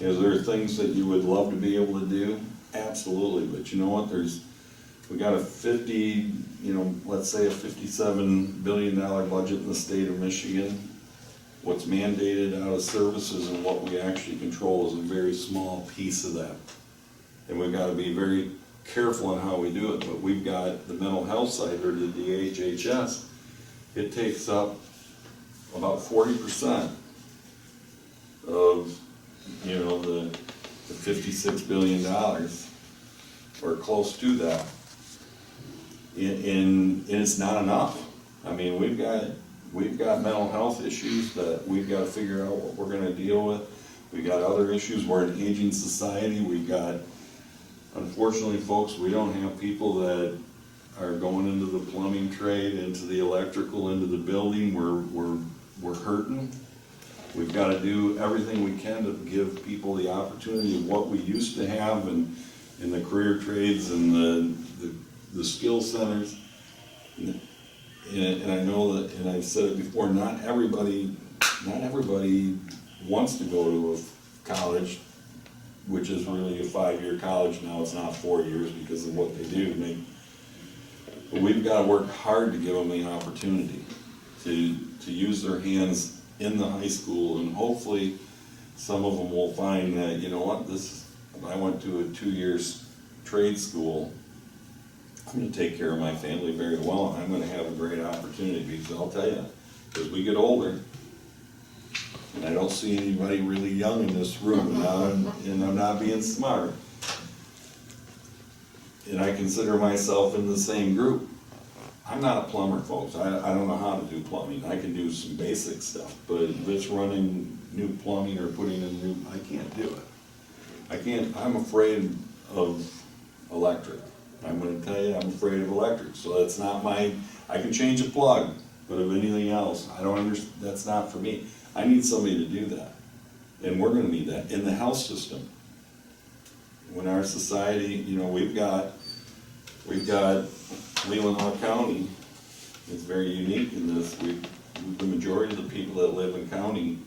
[SPEAKER 2] Is there things that you would love to be able to do? Absolutely. But you know what? We got a 50, you know, let's say a $57 billion budget in the state of Michigan. What's mandated out of services and what we actually control is a very small piece of that. And we've got to be very careful on how we do it. But we've got the mental health side, or the DHHS. It takes up about 40% of, you know, the $56 billion, or close to that. And it's not enough. I mean, we've got mental health issues that we've got to figure out what we're going to deal with. We've got other issues. We're an aging society. We've got, unfortunately, folks, we don't have people that are going into the plumbing trade, into the electrical, into the building. We're hurting. We've got to do everything we can to give people the opportunity of what we used to have in the career trades and the skill centers. And I know that, and I've said it before, not everybody wants to go to a college, which is really a 5-year college now. It's not 4 years because of what they do. But we've got to work hard to give them the opportunity to use their hands in the high school, and hopefully some of them will find that, you know what, I went to a 2-year trade school. I'm going to take care of my family very well, and I'm going to have a great opportunity, because I'll tell you, as we get older, and I don't see anybody really young in this room, and I'm not being smart, and I consider myself in the same group. I'm not a plumber, folks. I don't know how to do plumbing. I can do some basic stuff, but if it's running new plumbing or putting in new, I can't do it. I'm afraid of electric. I'm going to tell you, I'm afraid of electric. So that's not I can change a plug, but of anything else, I don't understand. That's not for me. I need somebody to do that. And we're going to need that in the health system. When our society, you know, we've got Leelanau County is very unique in this. The majority of the people that live in county